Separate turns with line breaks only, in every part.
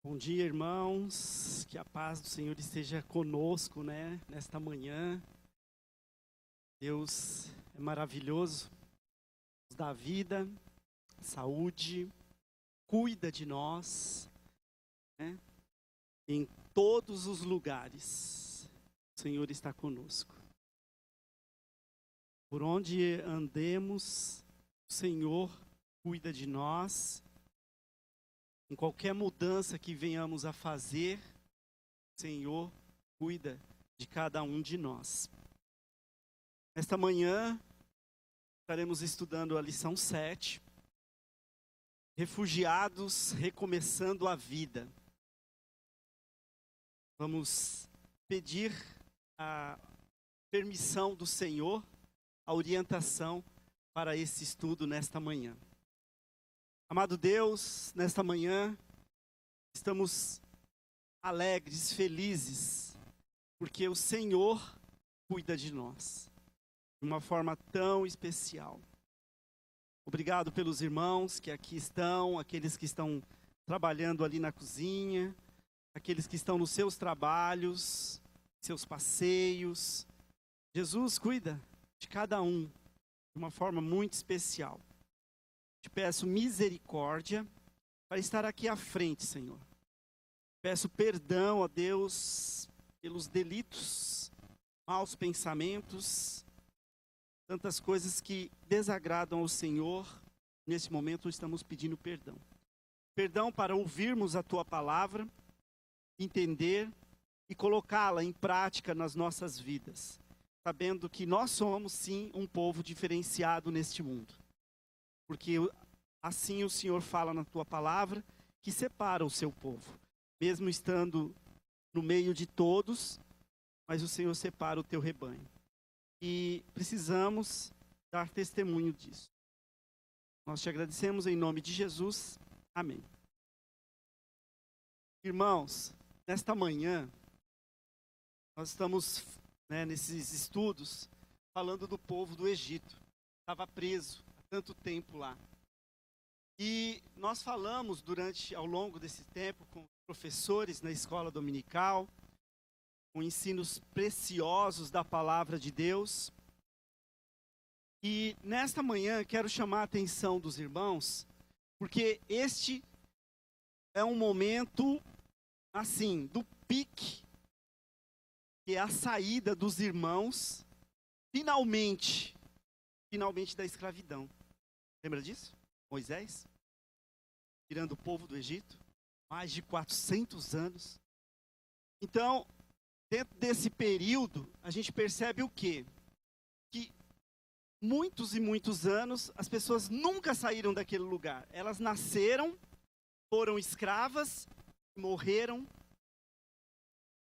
Bom dia, irmãos. Que a paz do Senhor esteja conosco, nesta manhã. Deus é maravilhoso, nos dá vida, saúde, cuida de nós, né? Em todos os lugares, o Senhor está conosco. Por onde andemos, o Senhor cuida de nós. Em qualquer mudança que venhamos a fazer, o Senhor cuida de cada um de nós. Nesta manhã, estaremos estudando a lição 7, Refugiados recomeçando a vida. Vamos pedir a permissão do Senhor, a orientação para esse estudo nesta manhã. Amado Deus, nesta manhã, estamos alegres, felizes, porque o Senhor cuida de nós, de uma forma tão especial. Obrigado pelos irmãos que aqui estão, aqueles que estão trabalhando ali na cozinha, aqueles que estão nos seus trabalhos, seus passeios. Jesus cuida de cada um, de uma forma muito especial. Te peço misericórdia para estar aqui à frente, Senhor. Peço perdão a Deus pelos delitos, maus pensamentos, tantas coisas que desagradam ao Senhor. Nesse momento estamos pedindo perdão. Perdão para ouvirmos a Tua palavra, entender e colocá-la em prática nas nossas vidas, sabendo que nós somos sim um povo diferenciado neste mundo. Porque assim o Senhor fala na Tua palavra, que separa o seu povo. Mesmo estando no meio de todos, mas o Senhor separa o Teu rebanho. E precisamos dar testemunho disso. Nós te agradecemos em nome de Jesus. Amém. Irmãos, nesta manhã, nós estamos nesses estudos falando do povo do Egito. Estava preso tanto tempo lá. E nós falamos ao longo desse tempo com professores na escola dominical, com ensinos preciosos da palavra de Deus. E nesta manhã quero chamar a atenção dos irmãos, porque este é um momento, assim, do pique, que é a saída dos irmãos, finalmente da escravidão. Lembra disso? Moisés, tirando o povo do Egito, mais de 400 anos. Então, dentro desse período, a gente percebe o quê? Que muitos e muitos anos, as pessoas nunca saíram daquele lugar. Elas nasceram, foram escravas, morreram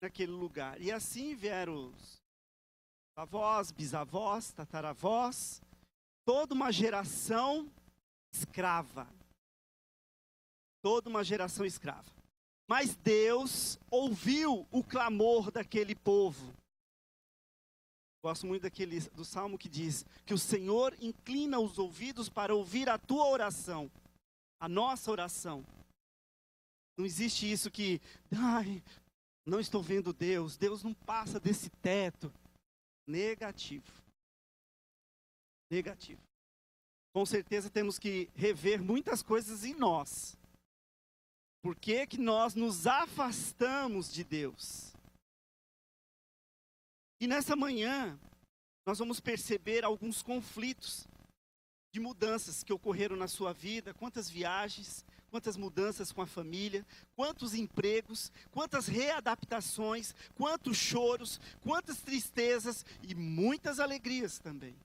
naquele lugar. E assim vieram os avós, bisavós, tataravós, toda uma geração escrava. Toda uma geração escrava. Mas Deus ouviu o clamor daquele povo. Gosto muito do salmo que diz que o Senhor inclina os ouvidos para ouvir a tua oração, a nossa oração. Não existe isso que, não estou vendo Deus, Deus não passa desse teto. Negativo. Negativo. Com certeza temos que rever muitas coisas em nós. Por que que nós nos afastamos de Deus? E nessa manhã, nós vamos perceber alguns conflitos de mudanças que ocorreram na sua vida. Quantas viagens, quantas mudanças com a família, quantos empregos, quantas readaptações, quantos choros, quantas tristezas e muitas alegrias também.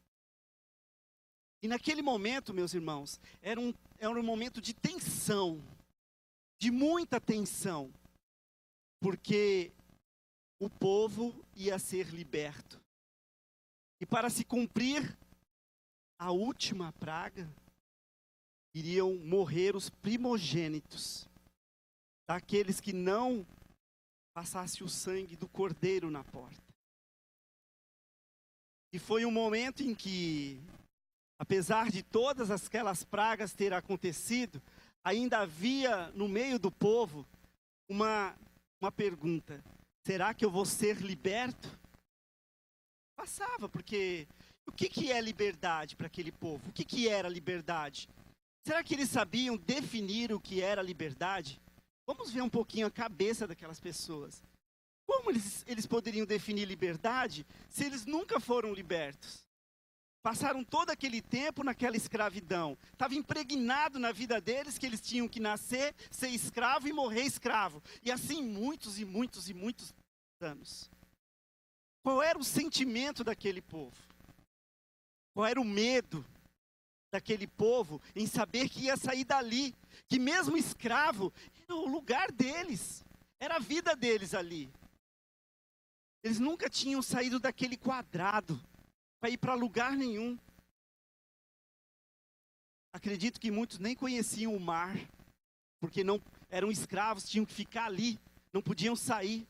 E naquele momento, meus irmãos, era um momento de tensão, de muita tensão, porque o povo ia ser liberto. E para se cumprir a última praga, iriam morrer os primogênitos, daqueles que não passassem o sangue do cordeiro na porta. E foi um momento em que, apesar de todas aquelas pragas terem acontecido, ainda havia no meio do povo uma pergunta: será que eu vou ser liberto? Passava, porque o que é liberdade para aquele povo? O que era liberdade? Será que eles sabiam definir o que era liberdade? Vamos ver um pouquinho a cabeça daquelas pessoas. Como eles poderiam definir liberdade se eles nunca foram libertos? Passaram todo aquele tempo naquela escravidão. Estava impregnado na vida deles que eles tinham que nascer, ser escravo e morrer escravo. E assim muitos e muitos e muitos anos. Qual era o sentimento daquele povo? Qual era o medo daquele povo em saber que ia sair dali? Que mesmo escravo, era o lugar deles. Era a vida deles ali. Eles nunca tinham saído daquele quadrado para ir para lugar nenhum. Acredito que muitos nem conheciam o mar, porque não eram escravos, tinham que ficar ali, não podiam sair.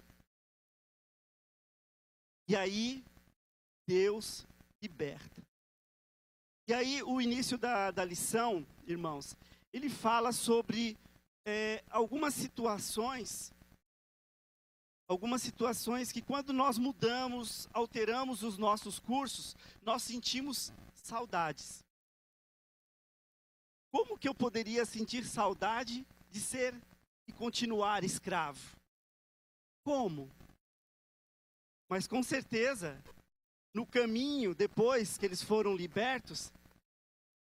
E aí, Deus liberta. E aí, o início da lição, irmãos, ele fala sobre algumas situações que quando nós mudamos, alteramos os nossos cursos, nós sentimos saudades. Como que eu poderia sentir saudade de ser e continuar escravo? Como? Mas com certeza, no caminho, depois que eles foram libertos,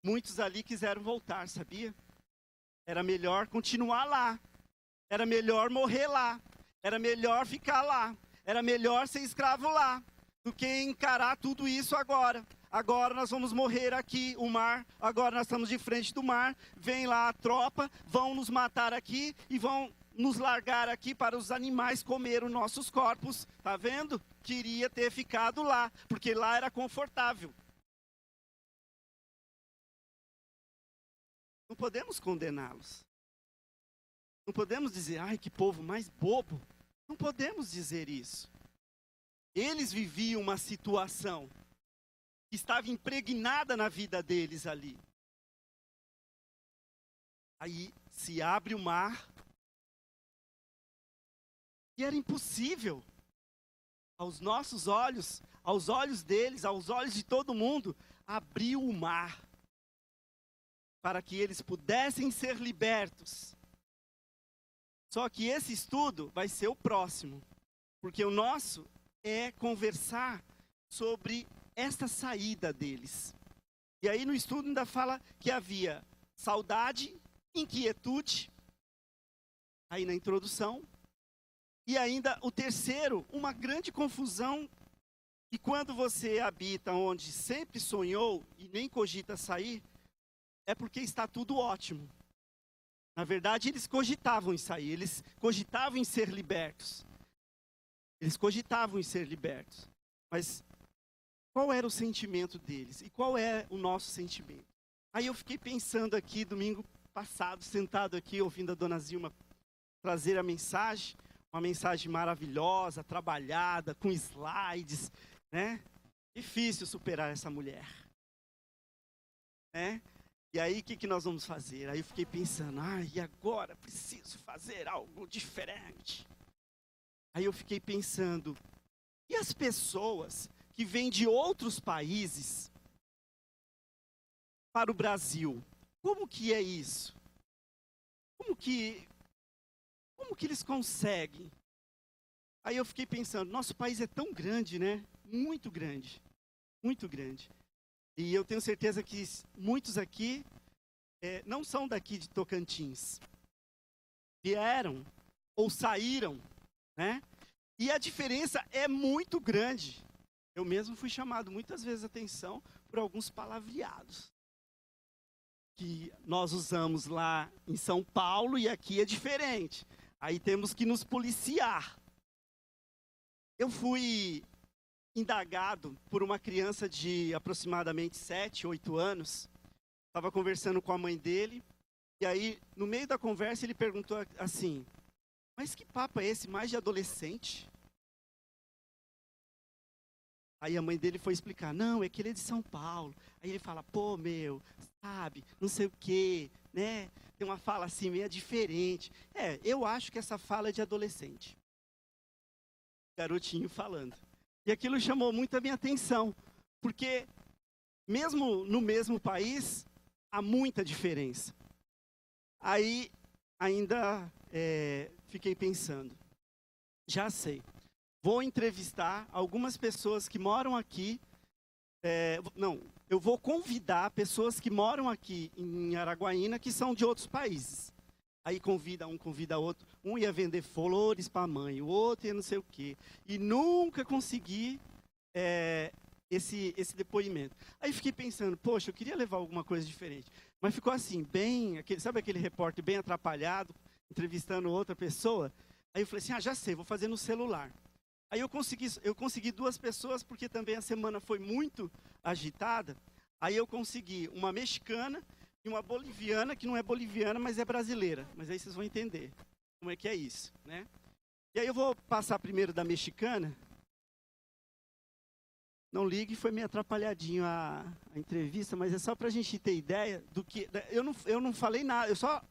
muitos ali quiseram voltar, sabia? Era melhor continuar lá, era melhor morrer lá, era melhor ficar lá, era melhor ser escravo lá, do que encarar tudo isso agora. Agora nós vamos morrer aqui, o mar, agora nós estamos de frente do mar, vem lá a tropa, vão nos matar aqui e vão nos largar aqui para os animais comer os nossos corpos, tá vendo? Queria ter ficado lá, porque lá era confortável. Não podemos condená-los. Não podemos dizer, ai, que povo mais bobo. Não podemos dizer isso. Eles viviam uma situação que estava impregnada na vida deles ali. Aí se abre o mar. E era impossível, aos nossos olhos, aos olhos deles, aos olhos de todo mundo, abrir o mar para que eles pudessem ser libertos. Só que esse estudo vai ser o próximo, porque o nosso é conversar sobre essa saída deles. E aí no estudo ainda fala que havia saudade, inquietude, aí na introdução. E ainda o terceiro, uma grande confusão, que quando você habita onde sempre sonhou e nem cogita sair, é porque está tudo ótimo. Na verdade, eles cogitavam em sair, eles cogitavam em ser libertos. Eles cogitavam em ser libertos. Mas qual era o sentimento deles? E qual é o nosso sentimento? Aí eu fiquei pensando aqui, domingo passado, sentado aqui, ouvindo a dona Zilma trazer a mensagem. Uma mensagem maravilhosa, trabalhada, com slides, né? Difícil superar essa mulher. Né? E aí, o que nós vamos fazer? Aí eu fiquei pensando, e agora? Preciso fazer algo diferente. Aí eu fiquei pensando, e as pessoas que vêm de outros países para o Brasil? Como que é isso? Como que eles conseguem? Aí eu fiquei pensando, nosso país é tão grande, né? Muito grande. Muito grande. E eu tenho certeza que muitos aqui não são daqui de Tocantins. Vieram ou saíram, né? E a diferença é muito grande. Eu mesmo fui chamado muitas vezes a atenção por alguns palavreados que nós usamos lá em São Paulo e aqui é diferente. Aí temos que nos policiar. Eu fui indagado por uma criança de aproximadamente 7, 8 anos. Estava conversando com a mãe dele. E aí, no meio da conversa, ele perguntou assim, mas que papo é esse, mais de adolescente? Aí a mãe dele foi explicar, não, é que ele é de São Paulo. Aí ele fala, pô, meu, sabe, não sei o quê, né? Tem uma fala assim, meio diferente. Eu acho que essa fala é de adolescente. Garotinho falando. E aquilo chamou muito a minha atenção, porque mesmo no mesmo país, há muita diferença. Aí, ainda fiquei pensando, já sei, vou entrevistar algumas pessoas que moram aqui, eu vou convidar pessoas que moram aqui em Araguaína, que são de outros países. Aí convida outro, um ia vender flores para a mãe, o outro ia não sei o quê. E nunca consegui esse depoimento. Aí fiquei pensando, poxa, eu queria levar alguma coisa diferente. Mas ficou assim, sabe aquele repórter bem atrapalhado, entrevistando outra pessoa? Aí eu falei assim, já sei, vou fazer no celular. Aí eu consegui 2 pessoas, porque também a semana foi muito agitada. Aí eu consegui uma mexicana e uma boliviana, que não é boliviana, mas é brasileira. Mas aí vocês vão entender como é que é isso, né? E aí eu vou passar primeiro da mexicana. Não ligue, foi meio atrapalhadinho a entrevista, mas é só para a gente ter ideia do que... Eu não falei nada, eu só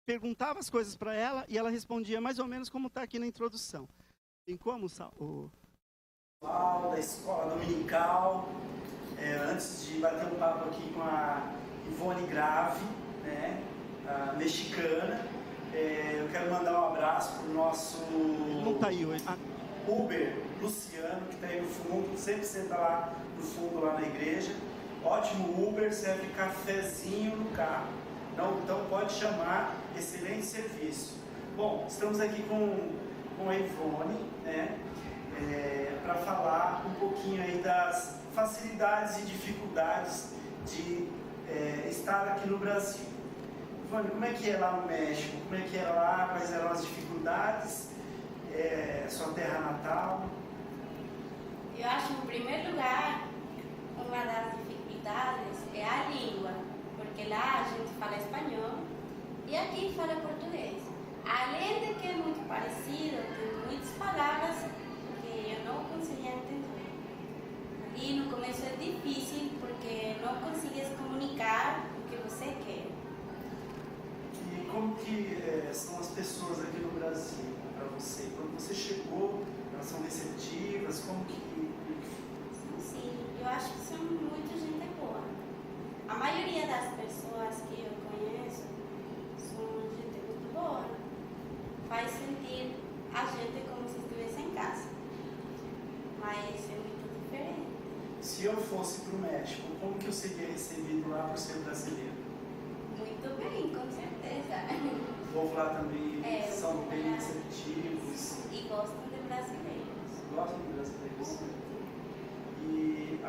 perguntava as coisas para ela e ela respondia mais ou menos como está aqui na introdução. Tem como, o da escola dominical, antes de bater um papo aqui com a Ivone Grave, né, a mexicana, eu quero mandar um abraço para o nosso Uber, Luciano, que está aí no fundo, sempre senta lá no fundo, lá na igreja. Ótimo Uber, serve cafezinho no carro. Então pode chamar, excelente serviço. Bom, estamos aqui com a Ivone, né, para falar um pouquinho aí das facilidades e dificuldades de estar aqui no Brasil. Ivone, como é que é lá no México? Como é que é lá? Quais eram as dificuldades? Sua terra natal?
Eu acho, em primeiro lugar, uma das dificuldades é a língua, porque lá a gente fala espanhol e aqui fala português. Além de que é muito parecido, tem muitas palavras que eu não conseguia entender. E no começo é difícil porque não consegues comunicar o que você quer.
E como que são as pessoas aqui no Brasil para você? Quando você chegou, elas são receptivas? Como que
Sim, eu acho que são muito gente boa. A maioria das pessoas que eu conheço são gente muito boa. Faz sentir a gente como se estivesse em casa. Mas é muito diferente.
Se eu fosse para o México, como que eu seria recebido lá por ser brasileiro?
Muito bem, com certeza.
O povo lá também são bem receptivos.
E gostam de brasileiros.
Gostam de brasileiros. E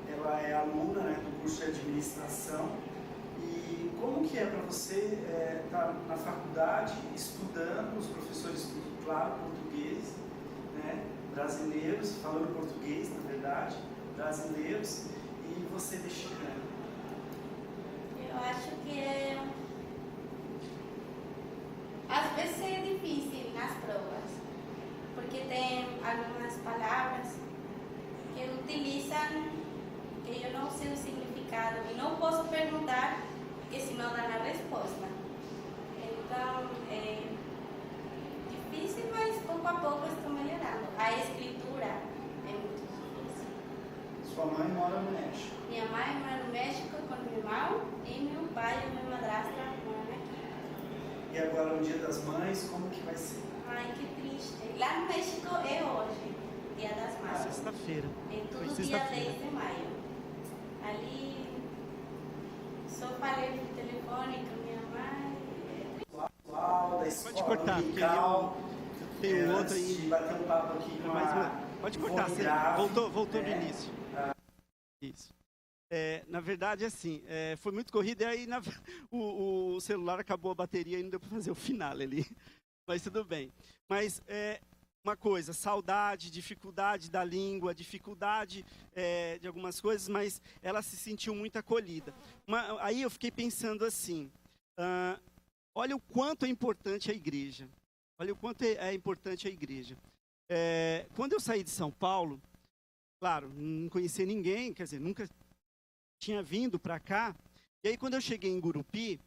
ela é aluna, né, do curso de administração. E como que é para você estar na faculdade estudando, os professores estudam, claro, português, né, brasileiros, falando português, na verdade, brasileiros, e você mexicano?
Eu acho que às vezes é difícil nas provas, porque tem algumas palavras que utilizam que eu não sei o significado e não posso perguntar, porque senão dá na resposta. Então é difícil, mas pouco a pouco estou melhorando. A escritura é muito difícil.
Sua mãe mora no México?
Minha mãe mora no México com meu irmão e meu pai e minha madrasta moram aqui.
E agora, no Dia das Mães, como que vai ser?
Ai, que triste. Lá no México é hoje, Dia das Mães.
Sexta-feira.
É tudo dia 10 de maio. Ali, só falei por telefone com minha mãe.
Da escola
Pode cortar,
dominical,
porque tem um outro aí.
De bater um papo aqui com
Pode cortar,
Ivone
você
Grave,
voltou do
né?
início.
Isso. Na verdade, assim, foi muito corrido e aí o celular acabou a bateria e não deu para fazer o final ali. Mas tudo bem. Mas uma coisa, saudade, dificuldade da língua, dificuldade de algumas coisas, mas ela se sentiu muito acolhida. Aí eu fiquei pensando assim, olha o quanto é importante a igreja. Olha o quanto é importante a igreja. Quando eu saí de São Paulo, claro, não conhecia ninguém, quer dizer, nunca tinha vindo para cá. E aí, quando eu cheguei em Gurupi,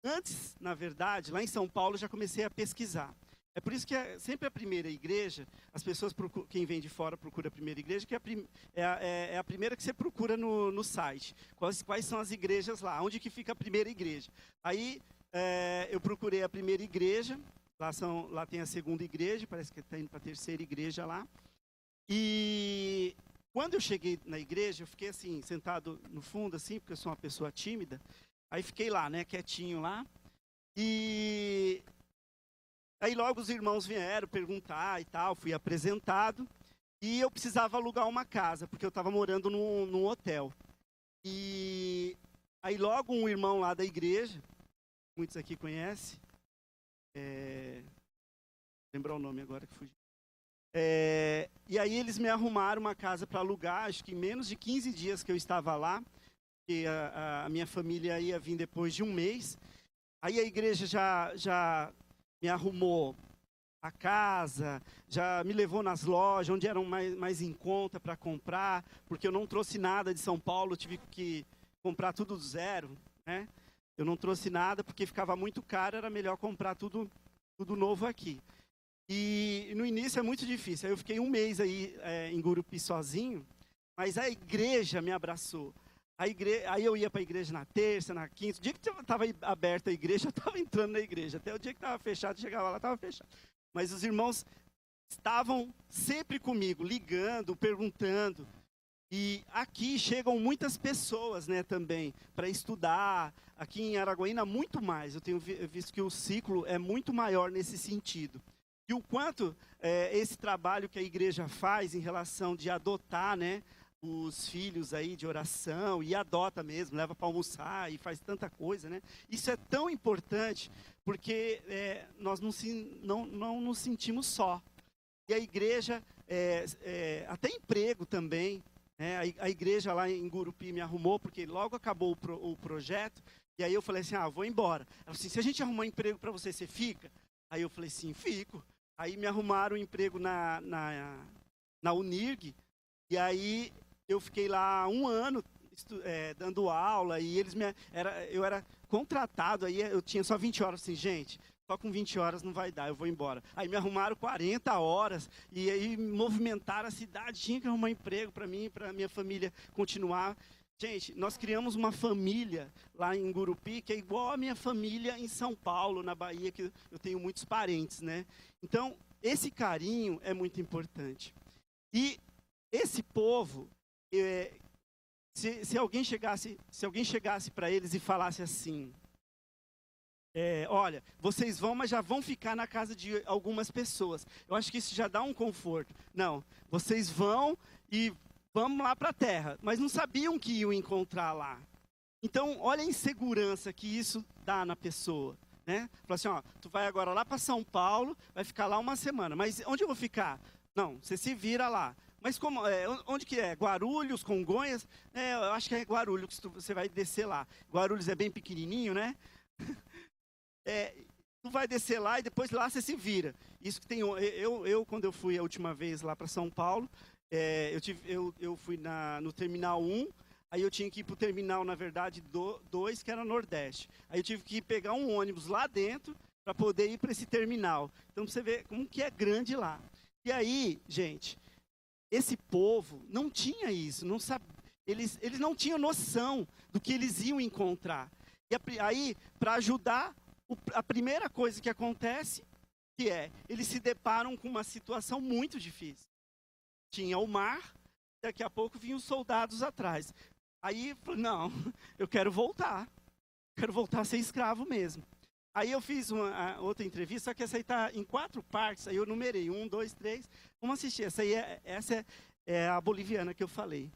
Antes, na verdade, lá em São Paulo, já comecei a pesquisar. É por isso que sempre a primeira igreja, as pessoas, quem vem de fora procura a primeira igreja, que é a primeira que você procura no site. Quais são as igrejas lá? Onde que fica a primeira igreja? Aí eu procurei a primeira igreja, lá tem a segunda igreja, parece que está indo para a terceira igreja lá. E quando eu cheguei na igreja, eu fiquei assim, sentado no fundo, assim, porque eu sou uma pessoa tímida. Aí fiquei lá, né, quietinho lá. E aí logo os irmãos vieram perguntar e tal, fui apresentado. E eu precisava alugar uma casa, porque eu estava morando num hotel. E aí logo um irmão lá da igreja, muitos aqui conhecem, lembrar o nome agora que fugiu. E aí eles me arrumaram uma casa para alugar, acho que em menos de 15 dias que eu estava lá, porque a minha família ia vir depois de um mês. Aí a igreja já me arrumou a casa, já me levou nas lojas, onde eram mais em conta para comprar, porque eu não trouxe nada de São Paulo, tive que comprar tudo do zero, né? Eu não trouxe nada porque ficava muito caro, era melhor comprar tudo novo aqui. E no início é muito difícil, aí eu fiquei um mês aí em Gurupi sozinho, mas a igreja me abraçou. Aí eu ia para a igreja na terça, na quinta. O dia que estava aberta a igreja, eu estava entrando na igreja. Até o dia que estava fechado, chegava lá, estava fechado. Mas os irmãos estavam sempre comigo, ligando, perguntando. E aqui chegam muitas pessoas, né, também, para estudar. Aqui em Araguaína, muito mais. Eu tenho visto que o ciclo é muito maior nesse sentido. E o quanto esse trabalho que a igreja faz em relação de adotar, né, os filhos aí de oração, e adota mesmo, leva para almoçar e faz tanta coisa, né? Isso é tão importante, porque nós não nos sentimos só. E a igreja, até emprego também, né? A igreja lá em Gurupi me arrumou, porque logo acabou o projeto, e aí eu falei assim, vou embora. Ela falou assim, se a gente arrumar um emprego para você, você fica? Aí eu falei assim, fico. Aí me arrumaram um emprego na Unirg, e aí eu fiquei lá 1 ano dando aula, e eu era contratado, aí eu tinha só 20 horas, assim, gente, só com 20 horas não vai dar, eu vou embora. Aí me arrumaram 40 horas, e aí movimentaram a cidade, tinha que arrumar emprego para mim, para minha família continuar. Gente, nós criamos uma família lá em Gurupi, que é igual a minha família em São Paulo, na Bahia, que eu tenho muitos parentes, né? Então, esse carinho é muito importante. E esse povo, se alguém chegasse para eles e falasse assim, olha, vocês vão, mas já vão ficar na casa de algumas pessoas. Eu acho que isso já dá um conforto. Não, vocês vão e vamos lá para a terra. Mas não sabiam que iam encontrar lá. Então, olha a insegurança que isso dá na pessoa, né? Fala assim, tu vai agora lá para São Paulo, vai ficar lá 1 semana. Mas onde eu vou ficar? Não, você se vira lá. Mas como, onde que é? Guarulhos, Congonhas? Eu acho que é Guarulhos que você vai descer lá. Guarulhos é bem pequenininho, né? Tu vai descer lá e depois lá você se vira. Isso que tem. Eu quando eu fui a última vez lá para São Paulo, eu fui no Terminal 1, aí eu tinha que ir para o Terminal, na verdade, 2, que era Nordeste. Aí eu tive que pegar um ônibus lá dentro para poder ir para esse terminal. Então, você vê como que é grande lá. E aí, gente, esse povo não tinha isso, não sabia, eles não tinham noção do que eles iam encontrar. E aí, para ajudar, a primeira coisa que acontece, eles se deparam com uma situação muito difícil. Tinha o mar, daqui a pouco vinham os soldados atrás. Aí, não, eu quero voltar a ser escravo mesmo. Aí eu fiz outra entrevista, só que essa aí está em 4 partes, aí eu numerei, 1, 2, 3, vamos assistir. Essa é a boliviana que eu falei.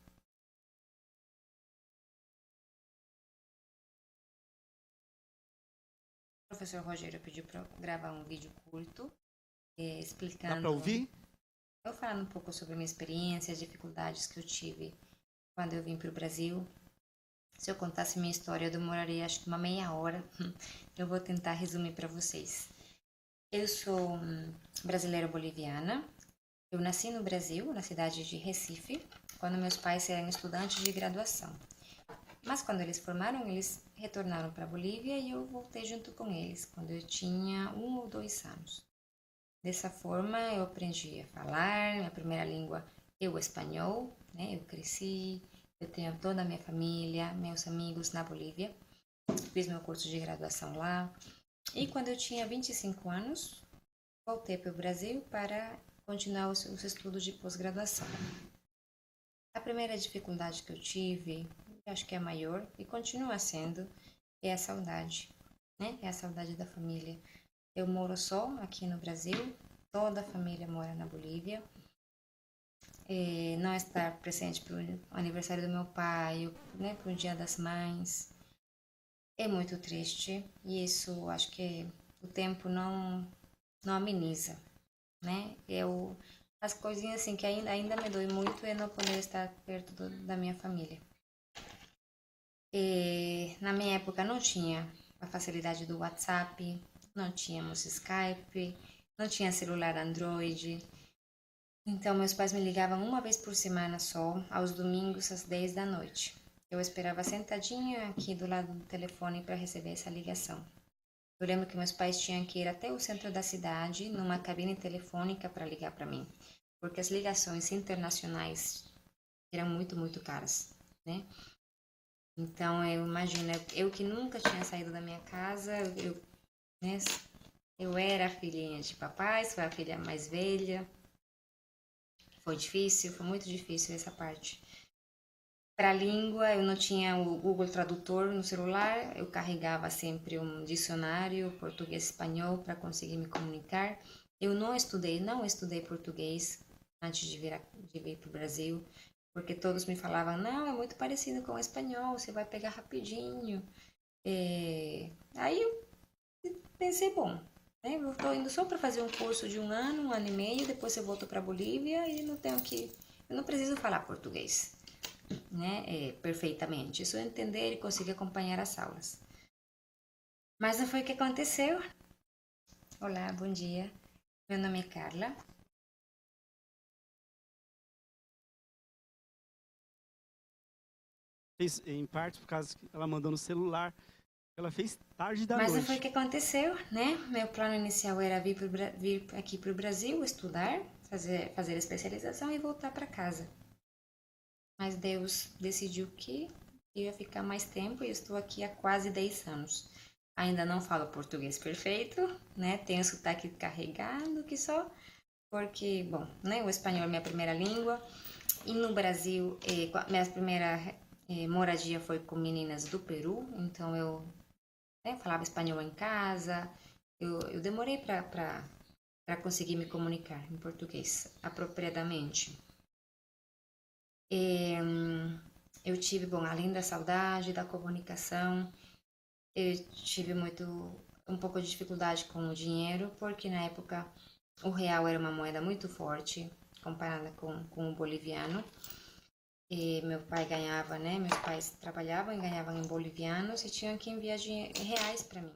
O professor Rogério pediu para gravar um vídeo curto, explicando...
Dá para ouvir?
Eu falando um pouco sobre a minha experiência, as dificuldades que eu tive quando eu vim para o Brasil. Se eu contasse minha história, eu demoraria acho que uma meia hora. Eu vou tentar resumir para vocês. Eu sou brasileira-boliviana. Eu nasci no Brasil, na cidade de Recife, quando meus pais eram estudantes de graduação. Mas quando eles formaram, eles retornaram para a Bolívia e eu voltei junto com eles, quando eu tinha 1 ou 2 anos. Dessa forma, eu aprendi a falar, minha primeira língua é o espanhol, né? Eu cresci, eu tenho toda a minha família, meus amigos na Bolívia. Fiz meu curso de graduação lá. E quando eu tinha 25 anos, voltei para o Brasil para continuar os estudos de pós-graduação. A primeira dificuldade que eu tive, acho que é a maior, e continua sendo, é a saudade, né? É a saudade da família. Eu moro só aqui no Brasil, toda a família mora na Bolívia. Não estar presente para o aniversário do meu pai, né, para o Dia das Mães, é muito triste. E isso acho que o tempo não ameniza, né? As coisinhas assim que ainda me dói muito é não poder estar perto da minha família. Na minha época não tinha a facilidade do WhatsApp, não tínhamos Skype, não tinha celular Android. Então meus pais me ligavam uma vez por semana só, aos domingos às 10 da noite. Eu esperava sentadinha aqui do lado do telefone para receber essa ligação. Eu lembro que meus pais tinham que ir até o centro da cidade, numa cabine telefônica, para ligar para mim, porque as ligações internacionais eram muito, muito caras, né? Então, eu imagino, eu que nunca tinha saído da minha casa, né, eu era a filhinha de papai, sou a filha mais velha. Foi difícil, foi muito difícil essa parte. Para a língua, eu não tinha o Google Tradutor no celular, eu carregava sempre um dicionário português-espanhol para conseguir me comunicar. Eu não estudei português antes de vir para o Brasil, porque todos me falavam, não, é muito parecido com o espanhol, você vai pegar rapidinho. Aí eu pensei, bom, né, eu estou indo só para fazer um curso de 1 ano e meio, depois eu volto para a Bolívia e eu não preciso falar português, né, perfeitamente, é só entender e conseguir acompanhar as aulas. Mas não foi o que aconteceu. Olá, bom dia, meu nome é Carla.
Fez em parte por causa que ela mandou no celular. Ela fez tarde da
Mas
noite.
não foi o que aconteceu, né? Meu plano inicial era vir aqui para o Brasil, estudar, fazer especialização e voltar para casa. Mas Deus decidiu que eu ia ficar mais tempo e eu estou aqui há quase 10 anos. Ainda não falo português perfeito, né? Tenho sotaque carregado que só, porque, bom, né? O espanhol é minha primeira língua. E no Brasil, minha primeira moradia foi com meninas do Peru, então eu falava espanhol em casa. Eu demorei para conseguir me comunicar em português apropriadamente. Eu tive, bom, além da saudade, da comunicação, eu tive um pouco de dificuldade com o dinheiro, porque na época o real era uma moeda muito forte comparada com o boliviano. E meu pai ganhava, né? Meus pais trabalhavam e ganhavam em bolivianos e tinham que enviar reais para mim.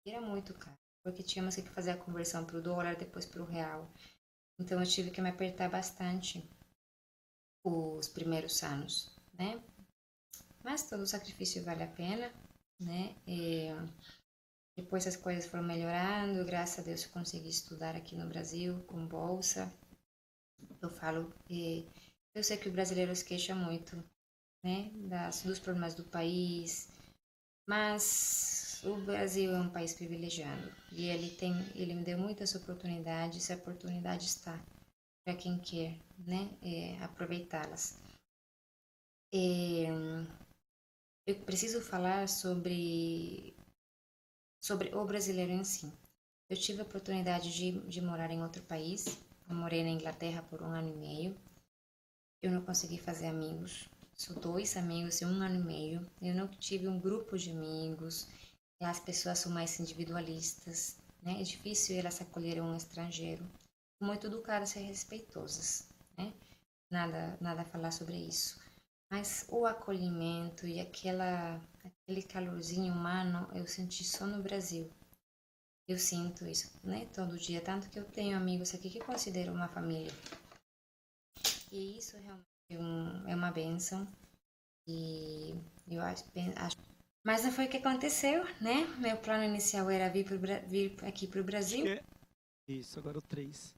E era muito caro, porque tínhamos que fazer a conversão para o dólar, depois para o real. Então eu tive que me apertar bastante os primeiros anos, né? Mas todo sacrifício vale a pena, né? E depois as coisas foram melhorando, graças a Deus eu consegui estudar aqui no Brasil com bolsa. Eu falo, eu sei que o brasileiro se queixa muito, né, dos problemas do país, mas o Brasil é um país privilegiado e ele me deu muitas oportunidades, e a oportunidade está para quem quer, né, aproveitá-las. Eu preciso falar sobre o brasileiro em si. Eu tive a oportunidade de morar em outro país. Eu morei na Inglaterra por 1 ano e meio. Eu não consegui fazer amigos. Sou 2 amigos em 1 ano e meio. Eu não tive um grupo de amigos. As pessoas são mais individualistas, né? É difícil elas acolherem um estrangeiro. Muito educadas e respeitosas, né? Nada a falar sobre isso. Mas o acolhimento e aquele calorzinho humano eu senti só no Brasil. Eu sinto isso, né? Todo dia. Tanto que eu tenho amigos aqui que considero uma família. E isso realmente é uma bênção. E eu acho. Mas não foi o que aconteceu, né? Meu plano inicial era vir aqui para o
Acho
Brasil.
que é isso, agora o 3.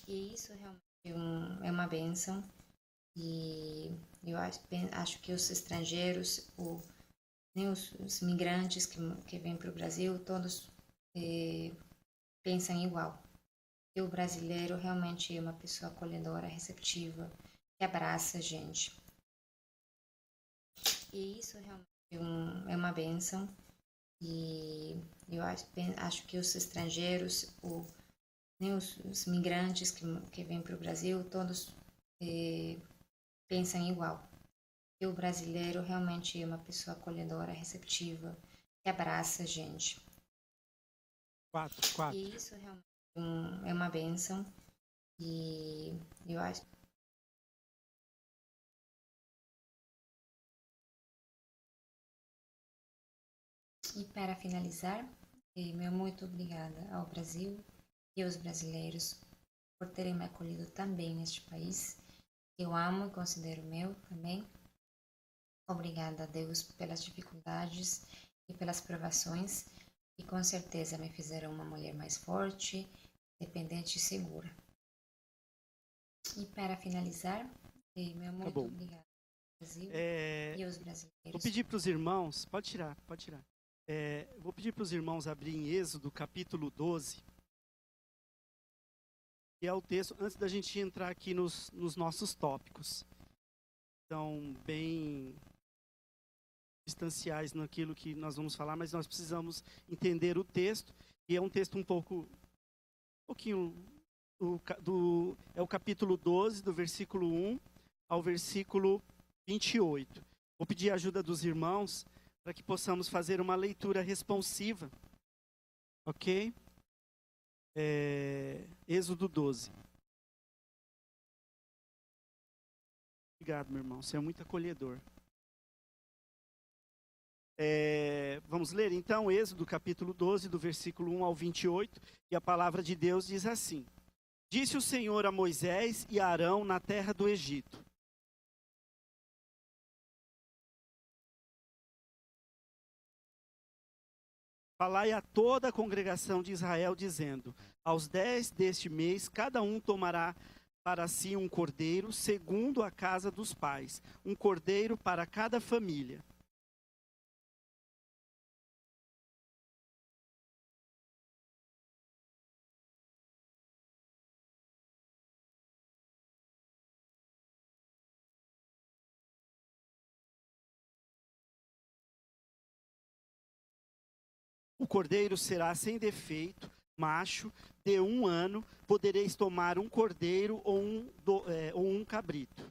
E isso realmente é uma bênção. E eu acho que os estrangeiros, nem os migrantes que vêm para o Brasil, todos pensam igual. E o brasileiro realmente é uma pessoa acolhedora, receptiva, que abraça a gente. E isso realmente é uma bênção. E eu acho que os estrangeiros, nem os migrantes que vêm para o Brasil, todos pensam igual. E o brasileiro realmente é uma pessoa acolhedora, receptiva, que abraça a gente.
4.
E isso realmente é uma bênção. E eu acho. E para finalizar, meu muito obrigada ao Brasil e aos brasileiros por terem me acolhido tão bem neste país. Eu amo e considero meu também. Obrigada a Deus pelas dificuldades e pelas provações, que com certeza me fizeram uma mulher mais forte, dependente e segura. E para finalizar, meu muito
bom.
obrigada ao Brasil
É,
e aos
vou
brasileiros.
pedir para os irmãos, pode tirar. Vou pedir para os irmãos abrirem Êxodo, capítulo 12, que é o texto, antes da gente entrar aqui nos nossos tópicos. Então, bem distanciais naquilo que nós vamos falar, mas nós precisamos entender o texto, e é um texto um pouquinho, é o capítulo 12, do versículo 1 ao versículo 28. Vou pedir a ajuda dos irmãos para que possamos fazer uma leitura responsiva, ok? Êxodo 12. Obrigado, meu irmão, você é muito acolhedor. Vamos ler então Êxodo capítulo 12, do versículo 1 ao 28, e a palavra de Deus diz assim: Disse o Senhor a Moisés e a Arão na terra do Egito: Falai a toda a congregação de Israel, dizendo: Aos 10 deste mês, cada um tomará para si um cordeiro, segundo a casa dos pais, um cordeiro para cada família. O cordeiro será sem defeito, macho, de 1 ano. Podereis tomar um cordeiro ou um cabrito.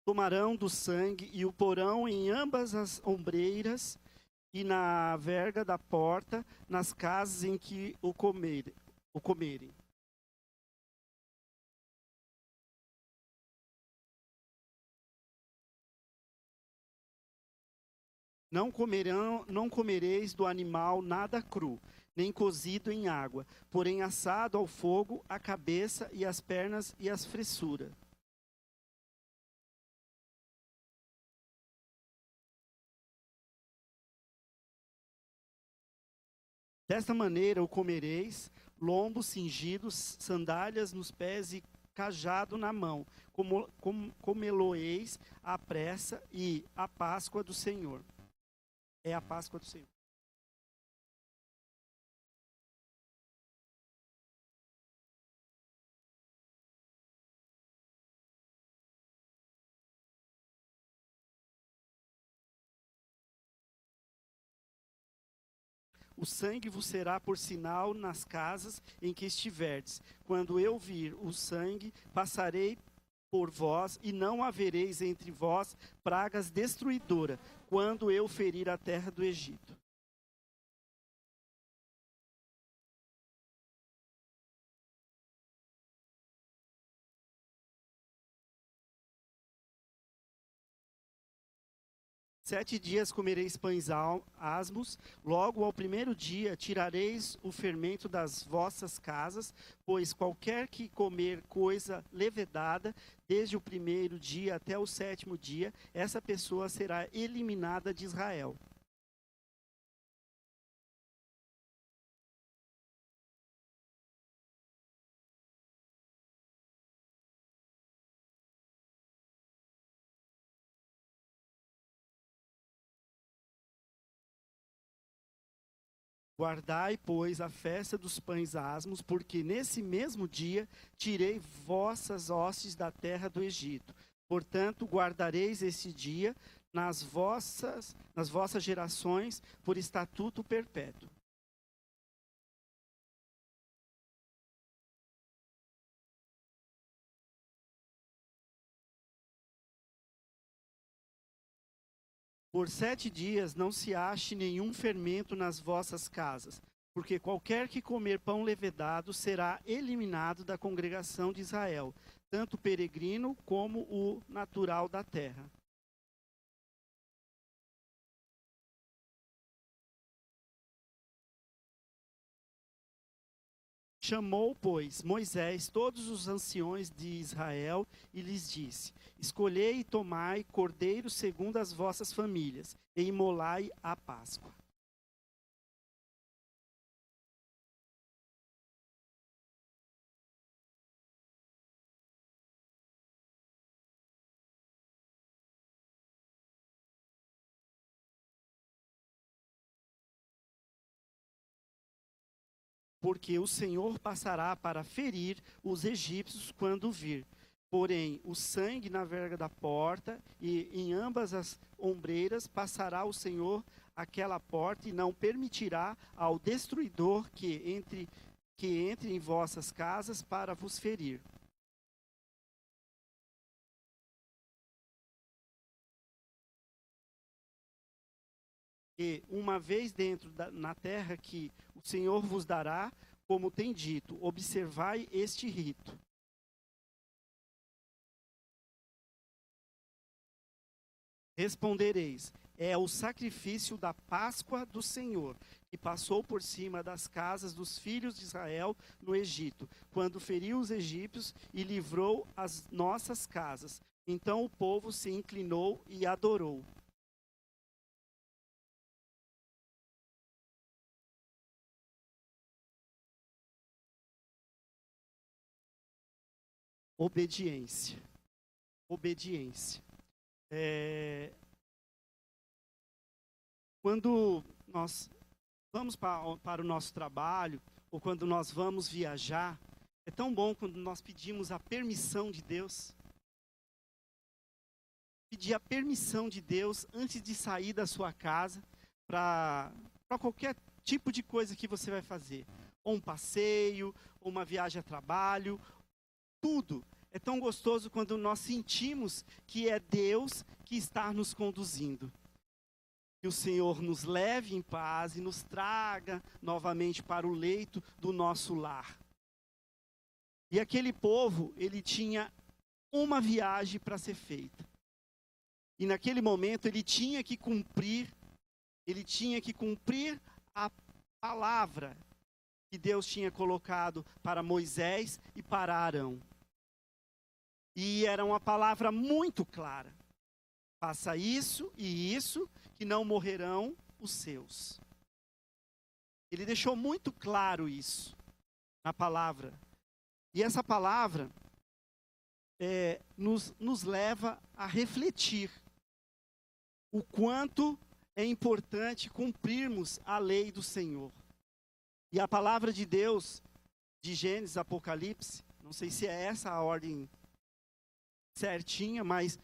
Tomarão do sangue e o porão em ambas as ombreiras e na verga da porta, nas casas em que o comerem. Não comereis do animal nada cru, nem cozido em água, porém assado ao fogo, a cabeça e as pernas e as fressuras. Desta maneira o comereis, lombos cingidos, sandálias nos pés e cajado na mão, comê-lo-eis à pressa e à Páscoa do Senhor. É a Páscoa do Senhor. O sangue vos será por sinal nas casas em que estiverdes. Quando eu vir o sangue, passarei por vós, e não havereis entre vós pragas destruidoras, quando eu ferir a terra do Egito. 7 dias comereis pães asmos, logo ao primeiro dia tirareis o fermento das vossas casas, pois qualquer que comer coisa levedada, desde o primeiro dia até o 7º dia, essa pessoa será eliminada de Israel. Guardai, pois, a festa dos pães asmos, porque nesse mesmo dia tirei vossas hostes da terra do Egito. Portanto, guardareis esse dia nas vossas gerações por estatuto perpétuo. Por 7 dias não se ache nenhum fermento nas vossas casas, porque qualquer que comer pão levedado será eliminado da congregação de Israel, tanto o peregrino como o natural da terra. Chamou, pois, Moisés todos os anciões de Israel e lhes disse: escolhei e tomai cordeiros segundo as vossas famílias, e imolai a Páscoa. Porque o Senhor passará para ferir os egípcios quando vir. Porém, o sangue na verga da porta e em ambas as ombreiras passará o Senhor aquela porta e não permitirá ao destruidor que entre em vossas casas para vos ferir. E uma vez dentro na terra que o Senhor vos dará, como tem dito, observai este rito. Respondereis: é o sacrifício da Páscoa do Senhor, que passou por cima das casas dos filhos de Israel no Egito, quando feriu os egípcios e livrou as nossas casas. Então o povo se inclinou e adorou. Obediência. Obediência. Quando nós vamos para o nosso trabalho, ou quando nós vamos viajar, é tão bom quando nós pedimos a permissão de Deus. Pedir a permissão de Deus antes de sair da sua casa para qualquer tipo de coisa que você vai fazer. Ou um passeio, ou uma viagem a trabalho, tudo. É tão gostoso quando nós sentimos que é Deus que está nos conduzindo. Que o Senhor nos leve em paz e nos traga novamente para o leito do nosso lar. E aquele povo, ele tinha uma viagem para ser feita. E naquele momento ele tinha que cumprir a palavra que Deus tinha colocado para Moisés e para Arão. E era uma palavra muito clara. Faça isso e isso, que não morrerão os seus. Ele deixou muito claro isso na palavra. E essa palavra nos leva a refletir o quanto é importante cumprirmos a lei do Senhor. E a palavra de Deus, de Gênesis, Apocalipse, não sei se é essa a ordem certinha, mas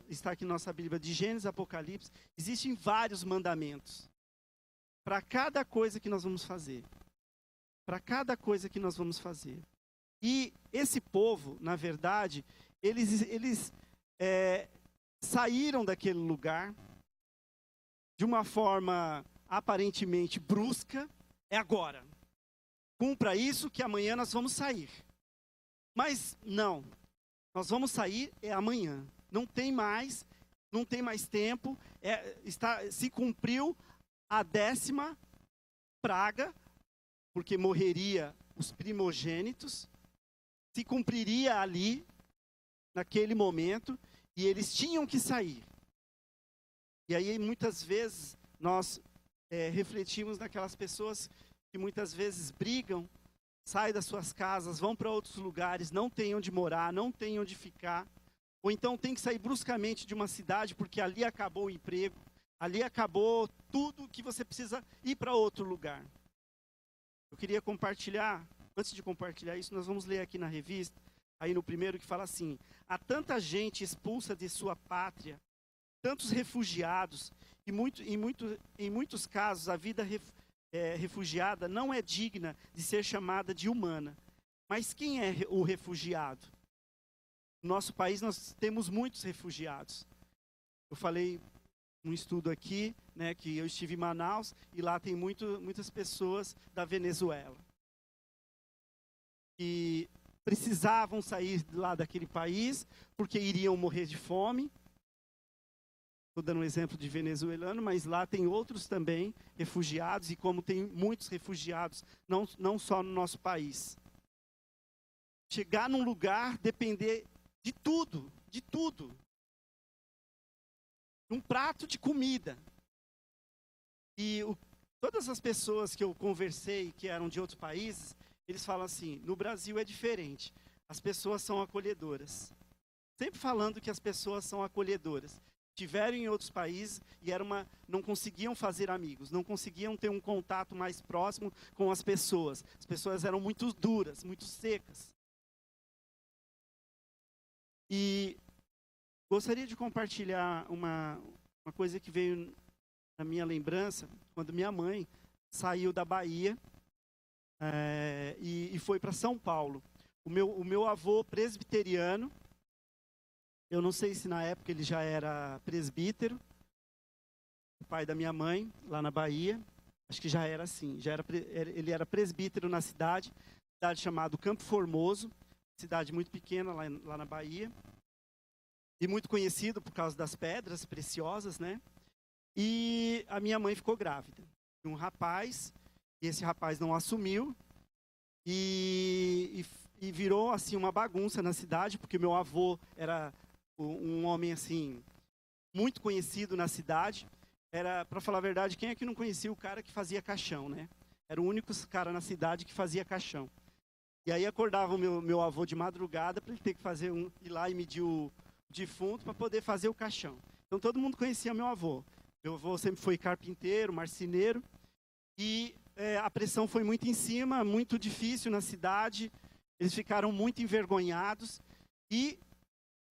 está aqui nossa Bíblia, de Gênesis, Apocalipse, existem vários mandamentos. Para cada coisa que nós vamos fazer. Para cada coisa que nós vamos fazer. E esse povo, na verdade, eles saíram daquele lugar de uma forma aparentemente brusca. É agora. Cumpra isso que amanhã nós vamos sair. Mas não. Nós vamos sair amanhã. Não tem mais não tem mais tempo, se cumpriu a 10ª praga, porque morreria os primogênitos, se cumpriria ali, naquele momento, e eles tinham que sair. E aí, muitas vezes, nós refletimos naquelas pessoas que muitas vezes brigam, saem das suas casas, vão para outros lugares, não têm onde morar, não têm onde ficar, ou então tem que sair bruscamente de uma cidade porque ali acabou o emprego, ali acabou tudo que você precisa ir para outro lugar. Eu queria compartilhar, antes de compartilhar isso, nós vamos ler aqui na revista, aí no primeiro que fala assim: há tanta gente expulsa de sua pátria, tantos refugiados, e em muitos casos a vida refugiada não é digna de ser chamada de humana. Mas quem é o refugiado? No nosso país nós temos muitos refugiados. Eu falei num estudo aqui, né, que eu estive em Manaus, e lá tem muitas pessoas da Venezuela que precisavam sair lá daquele país porque iriam morrer de fome. Estou dando um exemplo de venezuelano, mas lá tem outros também refugiados, e como tem muitos refugiados, não só no nosso país. Chegar num lugar, depender de tudo, um prato de comida. E todas as pessoas que eu conversei, que eram de outros países, eles falam assim: no Brasil é diferente, as pessoas são acolhedoras. Sempre falando que as pessoas são acolhedoras. Tiveram em outros países e não conseguiam fazer amigos, não conseguiam ter um contato mais próximo com as pessoas. As pessoas eram muito duras, muito secas. E gostaria de compartilhar uma coisa que veio na minha lembrança, quando minha mãe saiu da Bahia e foi para São Paulo. O meu avô presbiteriano, eu não sei se na época ele já era presbítero, o pai da minha mãe, lá na Bahia, acho que já era assim, ele era presbítero na cidade chamada Campo Formoso, cidade muito pequena lá na Bahia, e muito conhecido por causa das pedras preciosas, né? E a minha mãe ficou grávida de um rapaz, e esse rapaz não assumiu, e virou assim uma bagunça na cidade, porque meu avô era um homem assim muito conhecido na cidade. Era, para falar a verdade, quem é que não conhecia o cara que fazia caixão, né? Era o único cara na cidade que fazia caixão. E aí acordava o meu avô de madrugada para ele ter que ir lá e medir o defunto para poder fazer o caixão. Então todo mundo conhecia meu avô. Meu avô sempre foi carpinteiro, marceneiro, e a pressão foi muito em cima, muito difícil na cidade. Eles ficaram muito envergonhados e,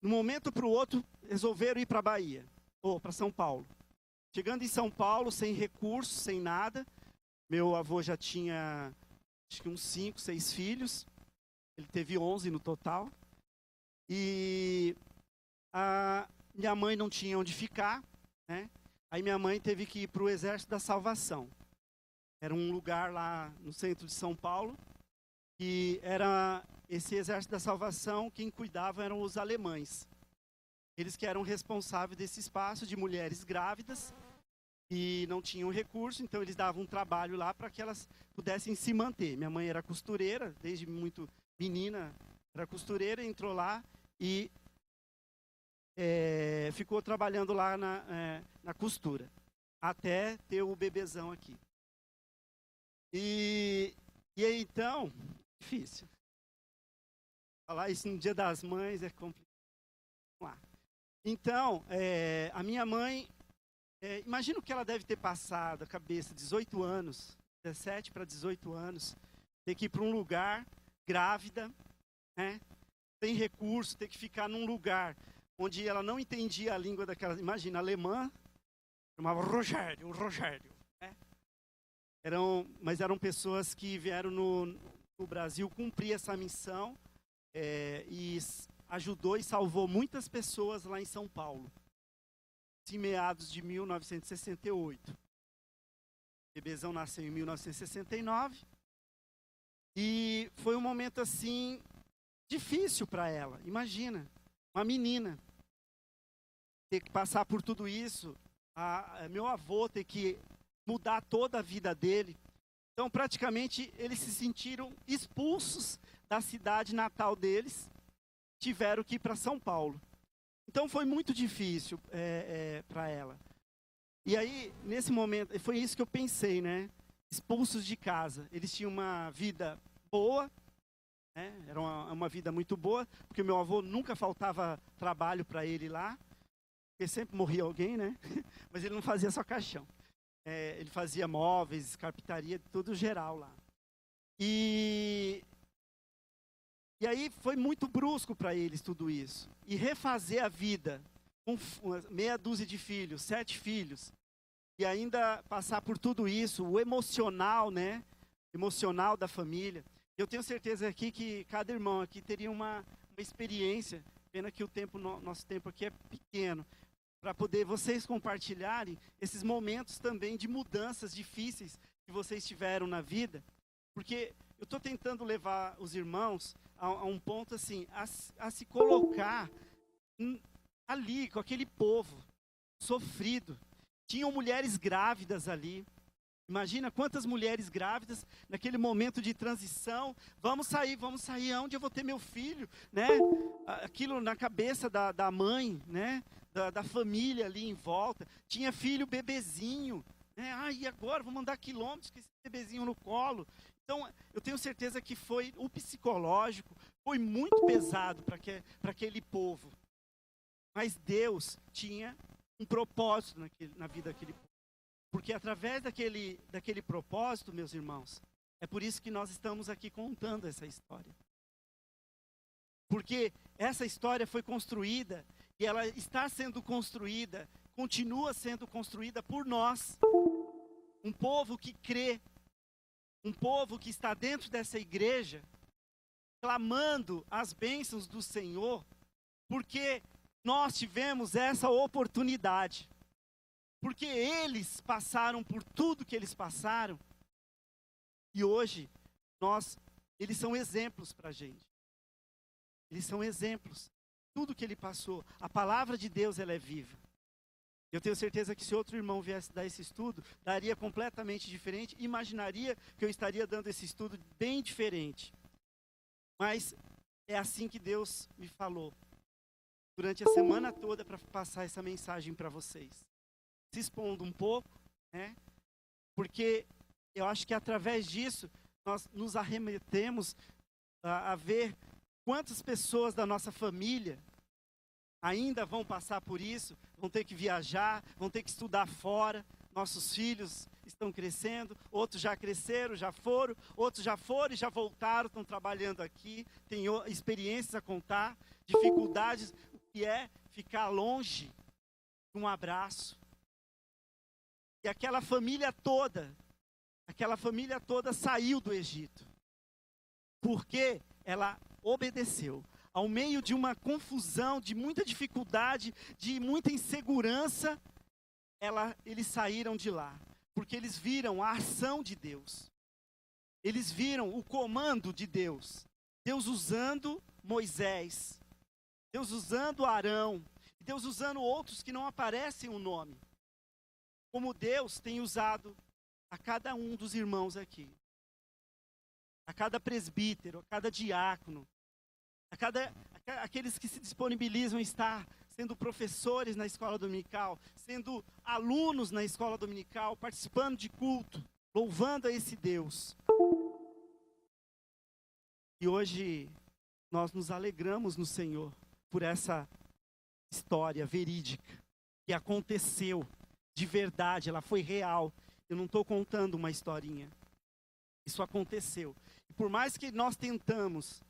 de um momento para o outro, resolveram ir para a Bahia, ou para São Paulo. Chegando em São Paulo, sem recursos, sem nada, meu avô já tinha, acho que uns 5, 6 filhos, ele teve 11 no total, e a minha mãe não tinha onde ficar, né? Aí minha mãe teve que ir para o Exército da Salvação. Era um lugar lá no centro de São Paulo, e era esse Exército da Salvação, quem cuidava eram os alemães. Eles que eram responsáveis desse espaço de mulheres grávidas e não tinham recurso, então eles davam um trabalho lá para que elas pudessem se manter. Minha mãe era costureira, desde muito menina era costureira, entrou lá e ficou trabalhando lá na costura, até ter o bebezão aqui. E aí, então, difícil. Falar isso no Dia das Mães é complicado. Vamos lá. Então, a minha mãe, imagina o que ela deve ter passado, a cabeça, 18 anos, 17 para 18 anos, ter que ir para um lugar, grávida, né, sem recurso, ter que ficar num lugar onde ela não entendia a língua daquela, imagina, alemã, chamava Rogério, né? Mas eram pessoas que vieram no Brasil cumprir essa missão, e ajudou e salvou muitas pessoas lá em São Paulo, em meados de 1968. O bebezão nasceu em 1969, e foi um momento assim difícil para ela. Imagina, uma menina. ter que passar por tudo isso, meu avô ter que mudar toda a vida dele. Então, praticamente, eles se sentiram expulsos da cidade natal deles, tiveram que ir para São Paulo. Então, foi muito difícil para ela. E aí, nesse momento, foi isso que eu pensei, né? Expulsos de casa. Eles tinham uma vida boa, né? Era uma vida muito boa, porque meu avô nunca faltava trabalho para ele lá, porque sempre morria alguém, né? Mas ele não fazia só caixão. Ele fazia móveis, carpintaria, tudo geral lá. E aí foi muito brusco para eles tudo isso. E refazer a vida com meia dúzia de filhos, 7 filhos, e ainda passar por tudo isso, o emocional, né? Emocional da família. Eu tenho certeza aqui que cada irmão aqui teria uma experiência, pena que nosso tempo aqui é pequeno, para poder vocês compartilharem esses momentos também de mudanças difíceis que vocês tiveram na vida, porque eu estou tentando levar os irmãos a um ponto assim, a se colocar ali com aquele povo sofrido. Tinham mulheres grávidas ali. Imagina quantas mulheres grávidas naquele momento de transição. Vamos sair, aonde eu vou ter meu filho, né? Aquilo na cabeça da mãe, né? Da família ali em volta. Tinha filho bebezinho, né? E agora vou mandar quilômetros com esse bebezinho no colo. Então, eu tenho certeza que o psicológico foi muito pesado para aquele povo. Mas Deus tinha um propósito na vida daquele povo. Porque através daquele propósito, meus irmãos, é por isso que nós estamos aqui contando essa história. Porque essa história foi construída, e ela está sendo construída, continua sendo construída por nós. Um povo que crê, um povo que está dentro dessa igreja, clamando as bênçãos do Senhor, porque nós tivemos essa oportunidade. Porque eles passaram por tudo que eles passaram. E hoje, eles são exemplos para a gente. Eles são exemplos. Tudo que ele passou. A palavra de Deus, ela é viva. Eu tenho certeza que se outro irmão viesse dar esse estudo, daria completamente diferente. Imaginaria que eu estaria dando esse estudo bem diferente. Mas é assim que Deus me falou. Durante a semana toda para passar essa mensagem para vocês. Se expondo um pouco, né? Porque eu acho que através disso nós nos arremetemos a ver quantas pessoas da nossa família ainda vão passar por isso, vão ter que viajar, vão ter que estudar fora. Nossos filhos estão crescendo, outros já cresceram, já foram, outros já foram e já voltaram, estão trabalhando aqui, têm experiências a contar, dificuldades, o que é ficar longe de um abraço. E aquela família toda saiu do Egito. Porque ela obedeceu. Ao meio de uma confusão, de muita dificuldade, de muita insegurança, eles saíram de lá. Porque eles viram a ação de Deus. Eles viram o comando de Deus. Deus usando Moisés. Deus usando Arão. Deus usando outros que não aparecem o nome. Como Deus tem usado a cada um dos irmãos aqui. A cada presbítero, a cada diácono, aqueles que se disponibilizam a estar sendo professores na escola dominical, sendo alunos na escola dominical, participando de culto, louvando a esse Deus. E hoje nós nos alegramos no Senhor por essa história verídica que aconteceu de verdade, ela foi real. Eu não estou contando uma historinha. Isso aconteceu. E por mais que nós tentamos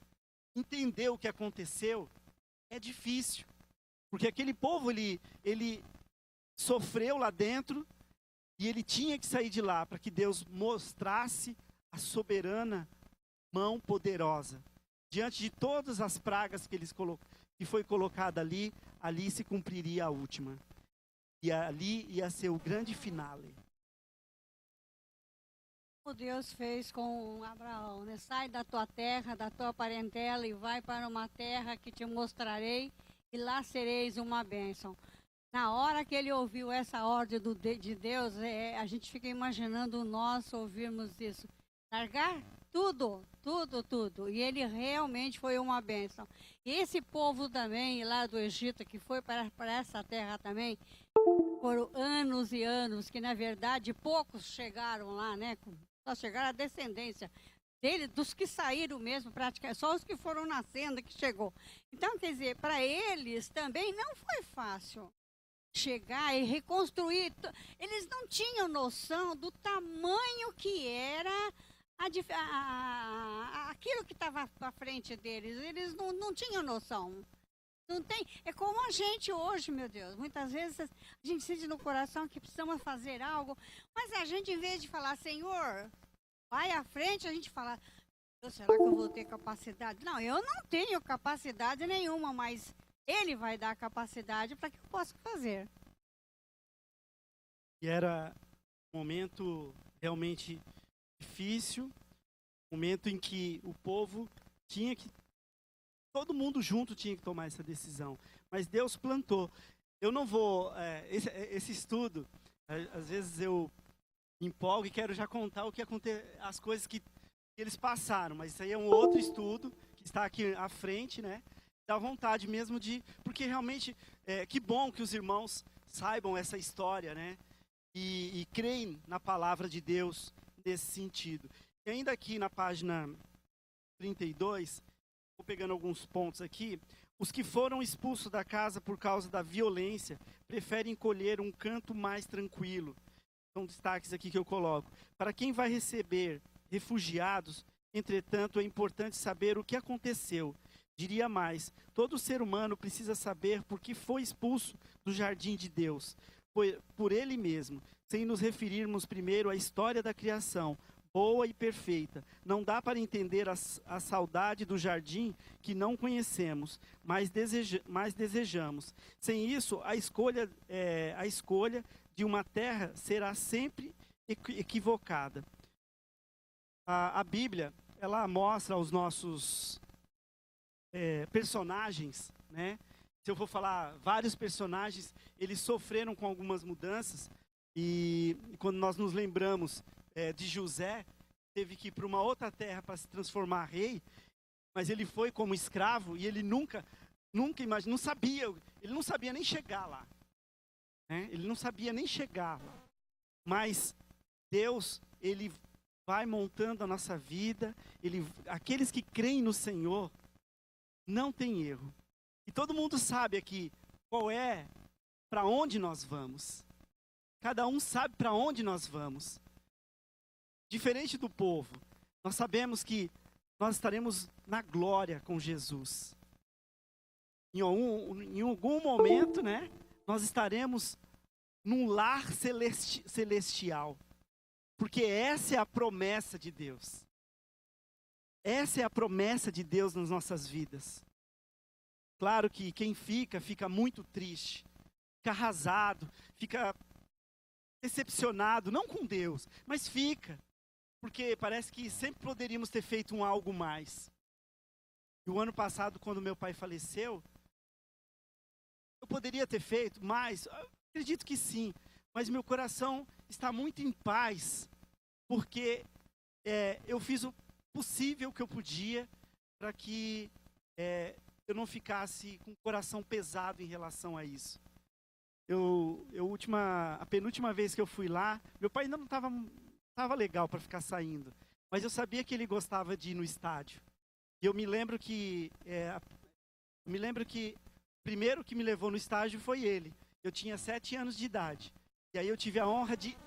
entender o que aconteceu, é difícil. Porque aquele povo, ele sofreu lá dentro e ele tinha que sair de lá para que Deus mostrasse a soberana mão poderosa. Diante de todas as pragas que foi colocada ali se cumpriria a última. E ali ia ser o grande finale.
O Deus fez com Abraão, né? Sai da tua terra, da tua parentela e vai para uma terra que te mostrarei e lá sereis uma bênção. Na hora que ele ouviu essa ordem de Deus, a gente fica imaginando nós ouvirmos isso. Largar tudo, tudo, tudo. E ele realmente foi uma bênção. E esse povo também, lá do Egito, que foi para essa terra também, foram anos e anos, que na verdade poucos chegaram lá, né? Só chegaram a descendência dele, dos que saíram mesmo, praticamente, só os que foram nascendo que chegou. Então, quer dizer, para eles também não foi fácil chegar e reconstruir. Eles não tinham noção do tamanho que era aquilo que estava à frente deles. Eles não tinham noção. Não tem. É como a gente hoje, meu Deus. Muitas vezes a gente sente no coração que precisamos fazer algo, mas a gente, em vez de falar, Senhor, vai à frente, a gente fala, será que eu vou ter capacidade? Não, eu não tenho capacidade nenhuma, mas Ele vai dar capacidade para que eu possa fazer.
E era um momento realmente difícil, um momento em que o povo tinha que, todo mundo junto tinha que tomar essa decisão. Mas Deus plantou. Eu não vou, esse estudo, às vezes eu me empolgo e quero já contar o que as coisas que eles passaram, mas isso aí é um outro estudo que está aqui à frente, né? Dá vontade mesmo de, porque realmente, que bom que os irmãos saibam essa história, né? E creem na palavra de Deus nesse sentido. E ainda aqui na página 32, vou pegando alguns pontos aqui. Os que foram expulsos da casa por causa da violência preferem colher um canto mais tranquilo. São destaques aqui que eu coloco. Para quem vai receber refugiados, entretanto, é importante saber o que aconteceu. Diria mais, todo ser humano precisa saber por que foi expulso do jardim de Deus, por ele mesmo, sem nos referirmos primeiro à história da criação, boa e perfeita. Não dá para entender a saudade do jardim que não conhecemos, mas desejamos. Sem isso, a escolha de uma terra será sempre equivocada. A Bíblia, ela mostra aos nossos personagens, né? Se eu for falar vários personagens, eles sofreram com algumas mudanças. E quando nós nos lembramos de José, teve que ir para uma outra terra para se transformar rei, mas ele foi como escravo e ele nunca imaginou, ele não sabia nem chegar lá. Né? Ele não sabia nem chegar lá. Mas Deus, Ele vai montando a nossa vida, aqueles que creem no Senhor, não tem erro. E todo mundo sabe aqui para onde nós vamos. Cada um sabe para onde nós vamos. Diferente do povo, nós sabemos que nós estaremos na glória com Jesus. Em algum momento, né, nós estaremos num lar celestial. Porque essa é a promessa de Deus. Essa é a promessa de Deus nas nossas vidas. Claro que quem fica muito triste, fica arrasado, fica decepcionado, não com Deus, mas fica. Porque parece que sempre poderíamos ter feito algo mais. E o ano passado, quando meu pai faleceu, eu poderia ter feito mais? Acredito que sim, mas meu coração está muito em paz, porque eu fiz o possível que eu podia para que eu não ficasse com o coração pesado em relação a isso. A penúltima vez que eu fui lá, meu pai ainda não estava legal para ficar saindo, mas eu sabia que ele gostava de ir no estádio. E eu me lembro que o primeiro que me levou no estádio foi ele. Eu tinha 7 anos de idade. E aí eu tive a honra de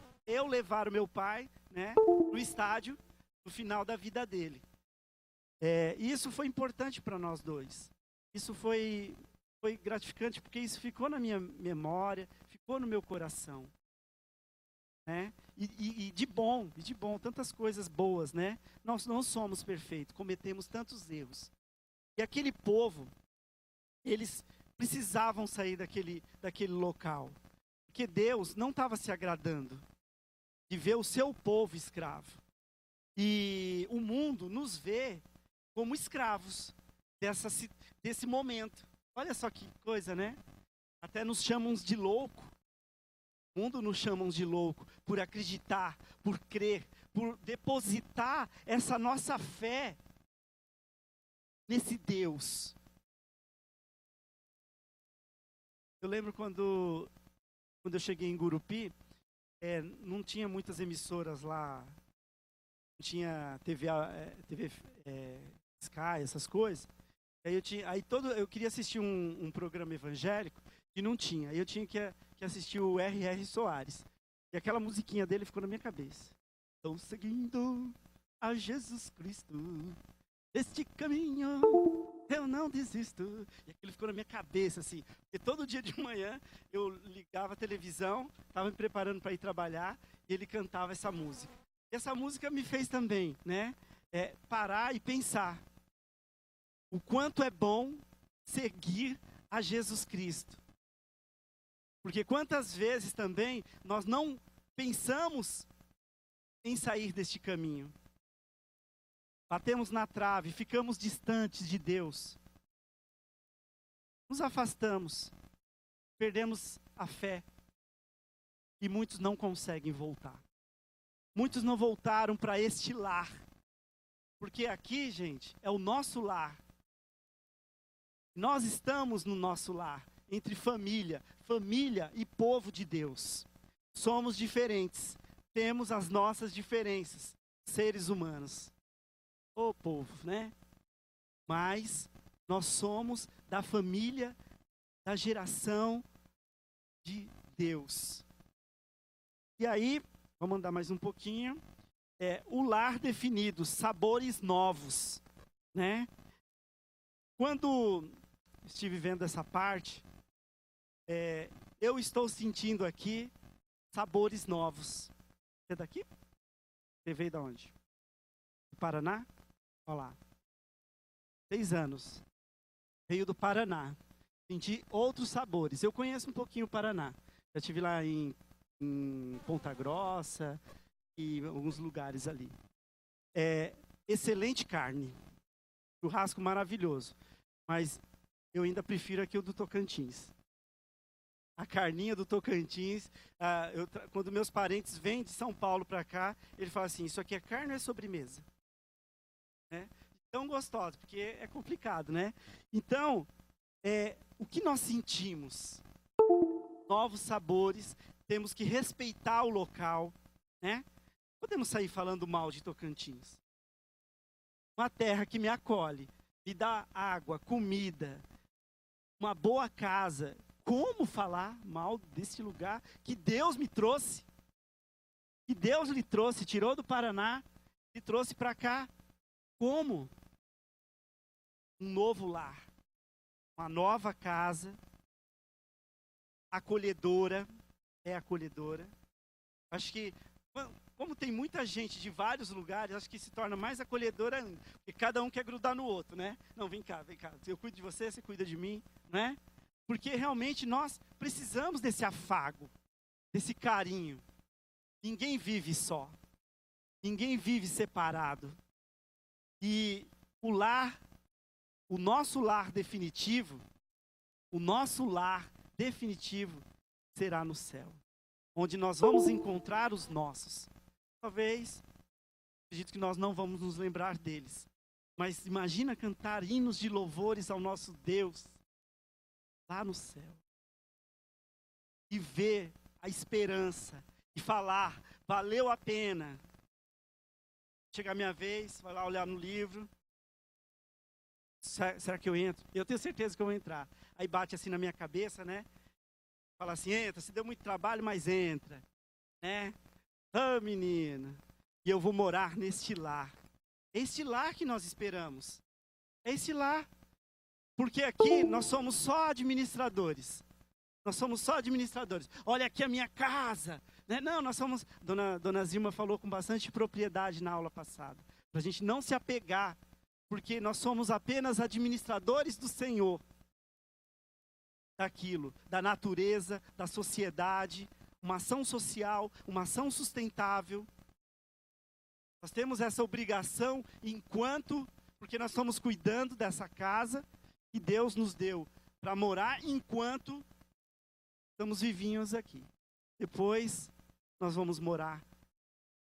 levar o meu pai, né, no estádio no final da vida dele. E isso foi importante para nós dois. Isso foi gratificante porque isso ficou na minha memória, ficou no meu coração. Né? E de bom, tantas coisas boas, né? Nós não somos perfeitos, cometemos tantos erros. E aquele povo, eles precisavam sair daquele local. Porque Deus não estava se agradando de ver o seu povo escravo. E o mundo nos vê como escravos desse momento. Olha só que coisa, né? Até nos chamam de louco. O mundo nos chama de louco por acreditar, por crer, por depositar essa nossa fé nesse Deus. Eu lembro quando eu cheguei em Gurupi, não tinha muitas emissoras lá, não tinha TV Sky, essas coisas. Aí eu queria assistir um programa evangélico e não tinha. Aí eu tinha que assistir o R.R. Soares. E aquela musiquinha dele ficou na minha cabeça. Estou seguindo a Jesus Cristo, este caminho eu não desisto. E aquilo ficou na minha cabeça, assim. Porque todo dia de manhã eu ligava a televisão, estava me preparando para ir trabalhar, e ele cantava essa música. E essa música me fez também, né? Parar e pensar. O quanto é bom seguir a Jesus Cristo. Porque quantas vezes também nós não pensamos em sair deste caminho. Batemos na trave, ficamos distantes de Deus. Nos afastamos, perdemos a fé. E muitos não conseguem voltar. Muitos não voltaram para este lar. Porque aqui, gente, é o nosso lar. Nós estamos no nosso lar, entre família e povo de Deus. Somos diferentes, temos as nossas diferenças, seres humanos. Ô povo, né? Mas nós somos da família, da geração de Deus. E aí, vamos andar mais um pouquinho. O lar definido, sabores novos, né? Quando estive vendo essa parte, eu estou sentindo aqui sabores novos. Você é daqui? Você veio de onde? Do Paraná? Olha lá. 6 anos. Veio do Paraná. Senti outros sabores. Eu conheço um pouquinho o Paraná. Já estive lá em Ponta Grossa e alguns lugares ali. Excelente carne. Churrasco maravilhoso. Mas eu ainda prefiro aqui o do Tocantins. A carninha do Tocantins, quando meus parentes vêm de São Paulo para cá, ele fala assim, isso aqui é carne ou é sobremesa? Né? Tão gostoso, porque é complicado, né? Então, o que nós sentimos? Novos sabores, temos que respeitar o local, né? Podemos sair falando mal de Tocantins. Uma terra que me acolhe, me dá água, comida, uma boa casa. Como falar mal desse lugar que Deus me trouxe? Que Deus lhe trouxe, tirou do Paraná e trouxe para cá. Como? Um novo lar, uma nova casa, acolhedora, acolhedora. Acho que, como tem muita gente de vários lugares, acho que se torna mais acolhedora ainda, porque cada um quer grudar no outro, né? Não, vem cá, eu cuido de você, você cuida de mim, né? Porque realmente nós precisamos desse afago, desse carinho. Ninguém vive só. Ninguém vive separado. E o nosso lar definitivo será no céu. Onde nós vamos encontrar os nossos. Talvez, acredito que nós não vamos nos lembrar deles. Mas imagina cantar hinos de louvores ao nosso Deus. Lá no céu. E ver a esperança. E falar, valeu a pena. Chega a minha vez, vai lá olhar no livro. Será que eu entro? Eu tenho certeza que eu vou entrar. Aí bate assim na minha cabeça, né? Fala assim, entra, se deu muito trabalho, mas entra. Né? Menina. E eu vou morar neste lar. É este lar que nós esperamos. É esse lar. Porque aqui nós somos só administradores. Nós somos só administradores. Olha aqui a minha casa. Né? Não, nós somos... Dona Zilma falou com bastante propriedade na aula passada. Para a gente não se apegar. Porque nós somos apenas administradores do Senhor. Daquilo, da natureza, da sociedade. Uma ação social, uma ação sustentável. Nós temos essa obrigação porque nós estamos cuidando dessa casa que Deus nos deu para morar enquanto estamos vivinhos aqui. Depois, nós vamos morar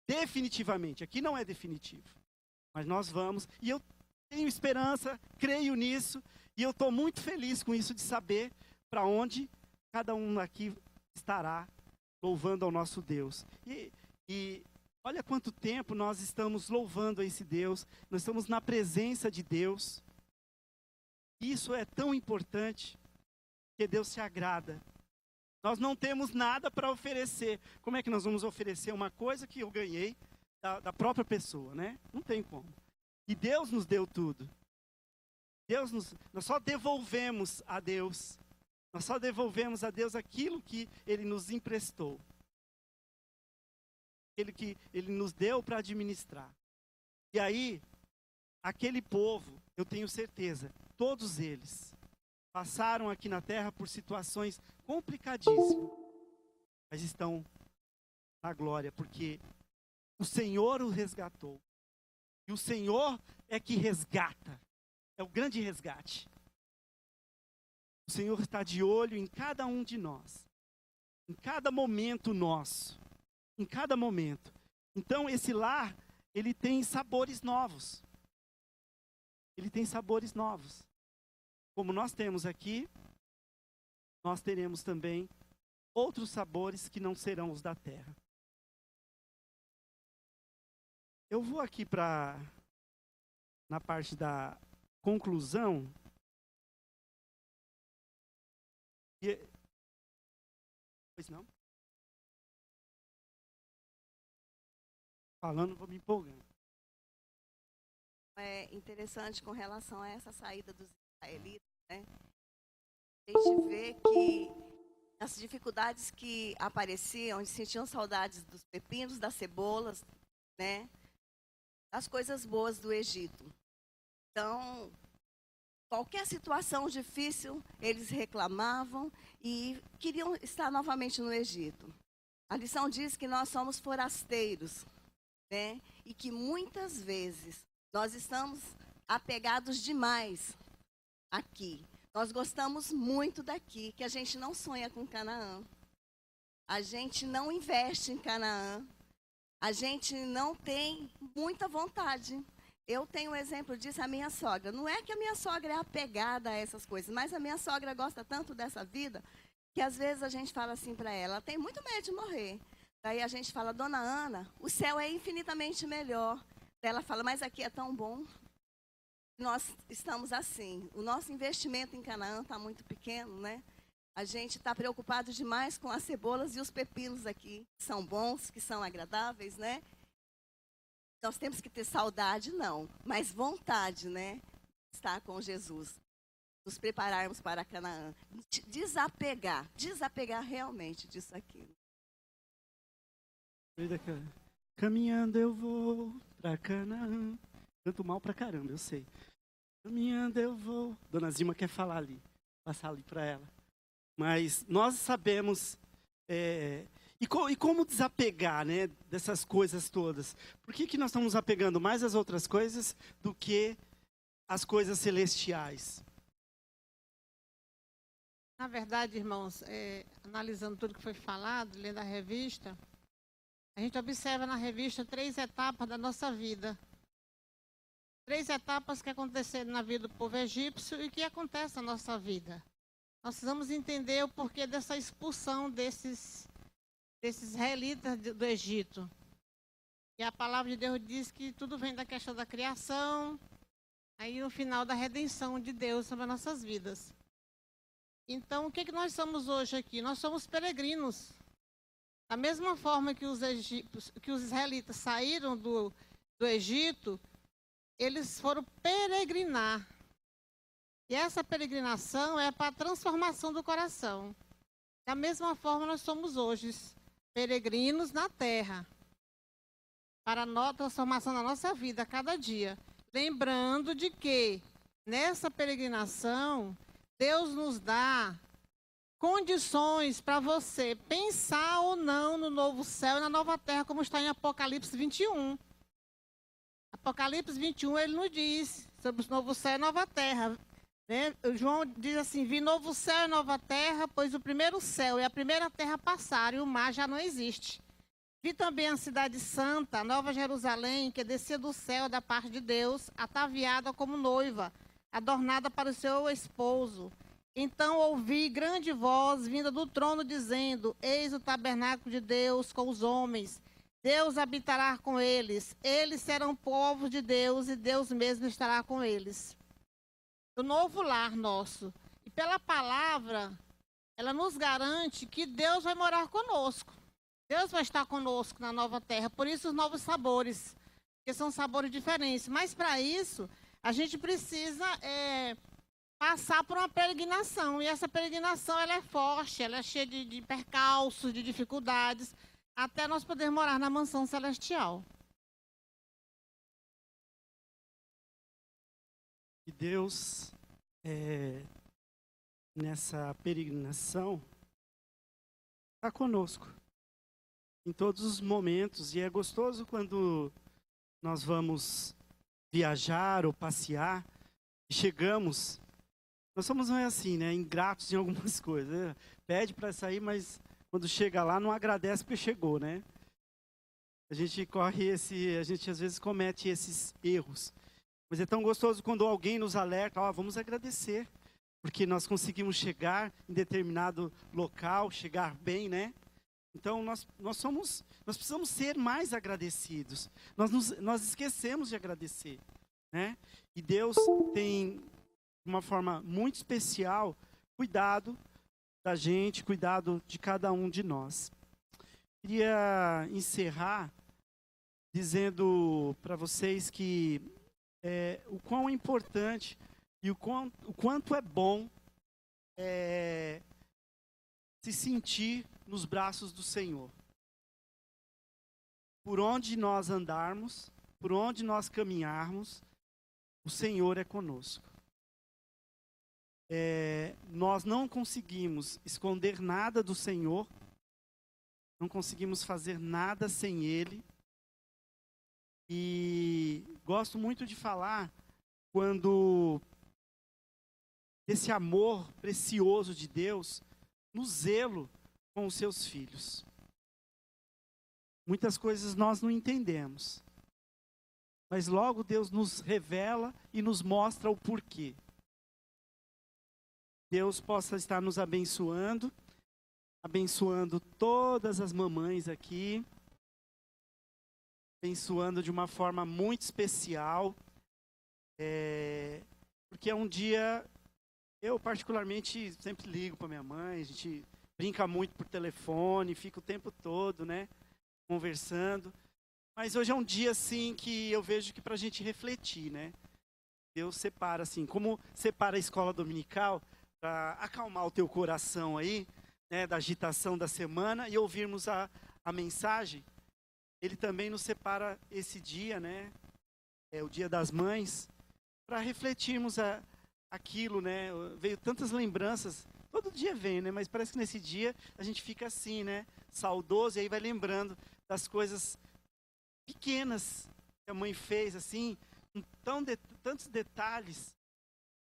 definitivamente. Aqui não é definitivo, mas nós vamos. E eu tenho esperança, creio nisso, e eu estou muito feliz com isso, de saber para onde cada um aqui estará louvando ao nosso Deus. E olha quanto tempo nós estamos louvando a esse Deus, nós estamos na presença de Deus. Isso é tão importante, que Deus se agrada. Nós não temos nada para oferecer. Como é que nós vamos oferecer uma coisa que eu ganhei da própria pessoa, né? Não tem como. E Deus nos deu tudo. Nós só devolvemos a Deus. Nós só devolvemos a Deus aquilo que Ele nos emprestou. Aquilo que Ele nos deu para administrar. E aí, aquele povo, eu tenho certeza, todos eles passaram aqui na terra por situações complicadíssimas, mas estão na glória, porque o Senhor os resgatou. E o Senhor é que resgata. É o grande resgate. O Senhor está de olho em cada um de nós. Em cada momento nosso. Em cada momento. Então, esse lar, ele tem sabores novos. Ele tem sabores novos. Como nós temos aqui, nós teremos também outros sabores que não serão os da terra. Eu vou aqui na parte da conclusão. Pois não? Falando, vou me empolgando.
É interessante com relação a essa saída dos israelitas, né? A gente vê que as dificuldades que apareciam, eles sentiam saudades dos pepinos, das cebolas, né? Das coisas boas do Egito. Então, qualquer situação difícil, eles reclamavam e queriam estar novamente no Egito. A lição diz que nós somos forasteiros, né? E que muitas vezes nós estamos apegados demais aqui. Nós gostamos muito daqui, que a gente não sonha com Canaã. A gente não investe em Canaã. A gente não tem muita vontade. Eu tenho um exemplo disso, a minha sogra. Não é que a minha sogra é apegada a essas coisas, mas a minha sogra gosta tanto dessa vida, que às vezes a gente fala assim para ela tem muito medo de morrer. Daí a gente fala, Dona Ana, o céu é infinitamente melhor. Daí ela fala, mas aqui é tão bom. Nós estamos assim. O nosso investimento em Canaã está muito pequeno, né? A gente está preocupado demais com as cebolas e os pepinos aqui, que são bons, que são agradáveis, né? Nós temos que ter saudade, não, mas vontade, né? Estar com Jesus. Nos prepararmos para Canaã. Desapegar realmente disso aqui.
Caminhando eu vou pra Canaã. Canto mal pra caramba, eu sei. Caminhando eu vou. Dona Zima quer falar ali. Passar ali pra ela. Mas nós sabemos... E como desapegar, né, dessas coisas todas? Por que nós estamos apegando mais às outras coisas do que as coisas celestiais?
Na verdade, irmãos, analisando tudo que foi falado, lendo a revista, a gente observa na revista 3 etapas da nossa vida. 3 etapas que aconteceram na vida do povo egípcio e que acontecem na nossa vida. Nós precisamos entender o porquê dessa expulsão desses israelitas do Egito. E a palavra de Deus diz que tudo vem da questão da criação, aí no final da redenção de Deus sobre as nossas vidas. Então, o que nós somos hoje aqui? Nós somos peregrinos. Da mesma forma que os israelitas saíram do Egito, eles foram peregrinar. E essa peregrinação é para a transformação do coração. Da mesma forma, nós somos hoje peregrinos na terra, para a transformação da nossa vida a cada dia. Lembrando de que, nessa peregrinação, Deus nos dá condições para você pensar ou não no novo céu e na nova terra, como está em Apocalipse 21. Apocalipse 21, ele nos diz sobre o novo céu e a nova terra. Né? O João diz assim, vi novo céu e nova terra, pois o primeiro céu e a primeira terra passaram e o mar já não existe. Vi também a cidade santa, a Nova Jerusalém, que descia do céu da parte de Deus, ataviada como noiva, adornada para o seu esposo. Então ouvi grande voz vinda do trono dizendo, eis o tabernáculo de Deus com os homens. Deus habitará com eles. Eles serão povos de Deus e Deus mesmo estará com eles. O novo lar nosso. E pela palavra, ela nos garante que Deus vai morar conosco. Deus vai estar conosco na nova terra. Por isso os novos sabores, porque são sabores diferentes. Mas para isso, a gente precisa passar por uma peregrinação. E essa peregrinação ela é forte, ela é cheia de percalços, de dificuldades, até nós podermos morar na mansão celestial.
E Deus, nessa peregrinação, está conosco em todos os momentos. E é gostoso quando nós vamos viajar ou passear e chegamos. Nós somos assim, né, ingratos em algumas coisas. Pede para sair, mas quando chega lá não agradece porque chegou, né? A gente a gente às vezes comete esses erros. Mas é tão gostoso quando alguém nos alerta, vamos agradecer, porque nós conseguimos chegar em determinado local, chegar bem, né? Então nós precisamos ser mais agradecidos. Nós esquecemos de agradecer, né? E Deus tem, de uma forma muito especial, cuidado da gente, cuidado de cada um de nós. Queria encerrar dizendo para vocês que o quão importante e o quanto é bom se sentir nos braços do Senhor. Por onde nós andarmos, por onde nós caminharmos, o Senhor é conosco. Nós não conseguimos esconder nada do Senhor, não conseguimos fazer nada sem Ele. E gosto muito de falar desse amor precioso de Deus no zelo com os seus filhos. Muitas coisas nós não entendemos, mas logo Deus nos revela e nos mostra o porquê. Deus possa estar nos abençoando todas as mamães aqui, abençoando de uma forma muito especial, porque é um dia, eu particularmente sempre ligo para minha mãe, a gente brinca muito por telefone, fica o tempo todo, né, conversando, mas hoje é um dia assim que eu vejo que para a gente refletir, né, Deus separa assim, como separa a escola dominical, para acalmar o teu coração aí, né, da agitação da semana e ouvirmos a mensagem. Ele também nos separa esse dia, né? O Dia das Mães, para refletirmos aquilo, né? Veio tantas lembranças, todo dia vem, né? Mas parece que nesse dia a gente fica assim, né? Saudoso, e aí vai lembrando das coisas pequenas que a mãe fez, assim, com tantos detalhes,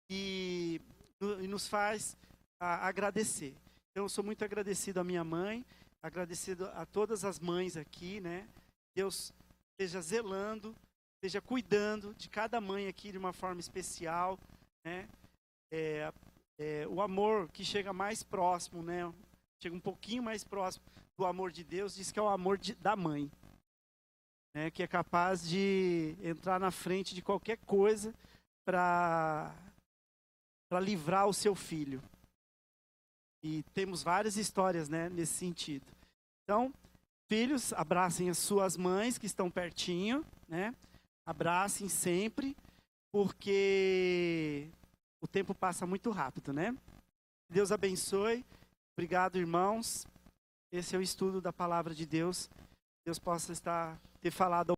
e nos faz agradecer. Então, eu sou muito agradecido à minha mãe, agradecido a todas as mães aqui, né? Deus esteja zelando, esteja cuidando de cada mãe aqui de uma forma especial, né? O amor que chega mais próximo, né? Chega um pouquinho mais próximo do amor de Deus, diz que é o amor da mãe, né? Que é capaz de entrar na frente de qualquer coisa para livrar o seu filho. E temos várias histórias, né, nesse sentido. Então, filhos, abracem as suas mães que estão pertinho, né? Abracem sempre, porque o tempo passa muito rápido, né? Deus abençoe. Obrigado, irmãos. Esse é o estudo da palavra de Deus. Deus possa ter falado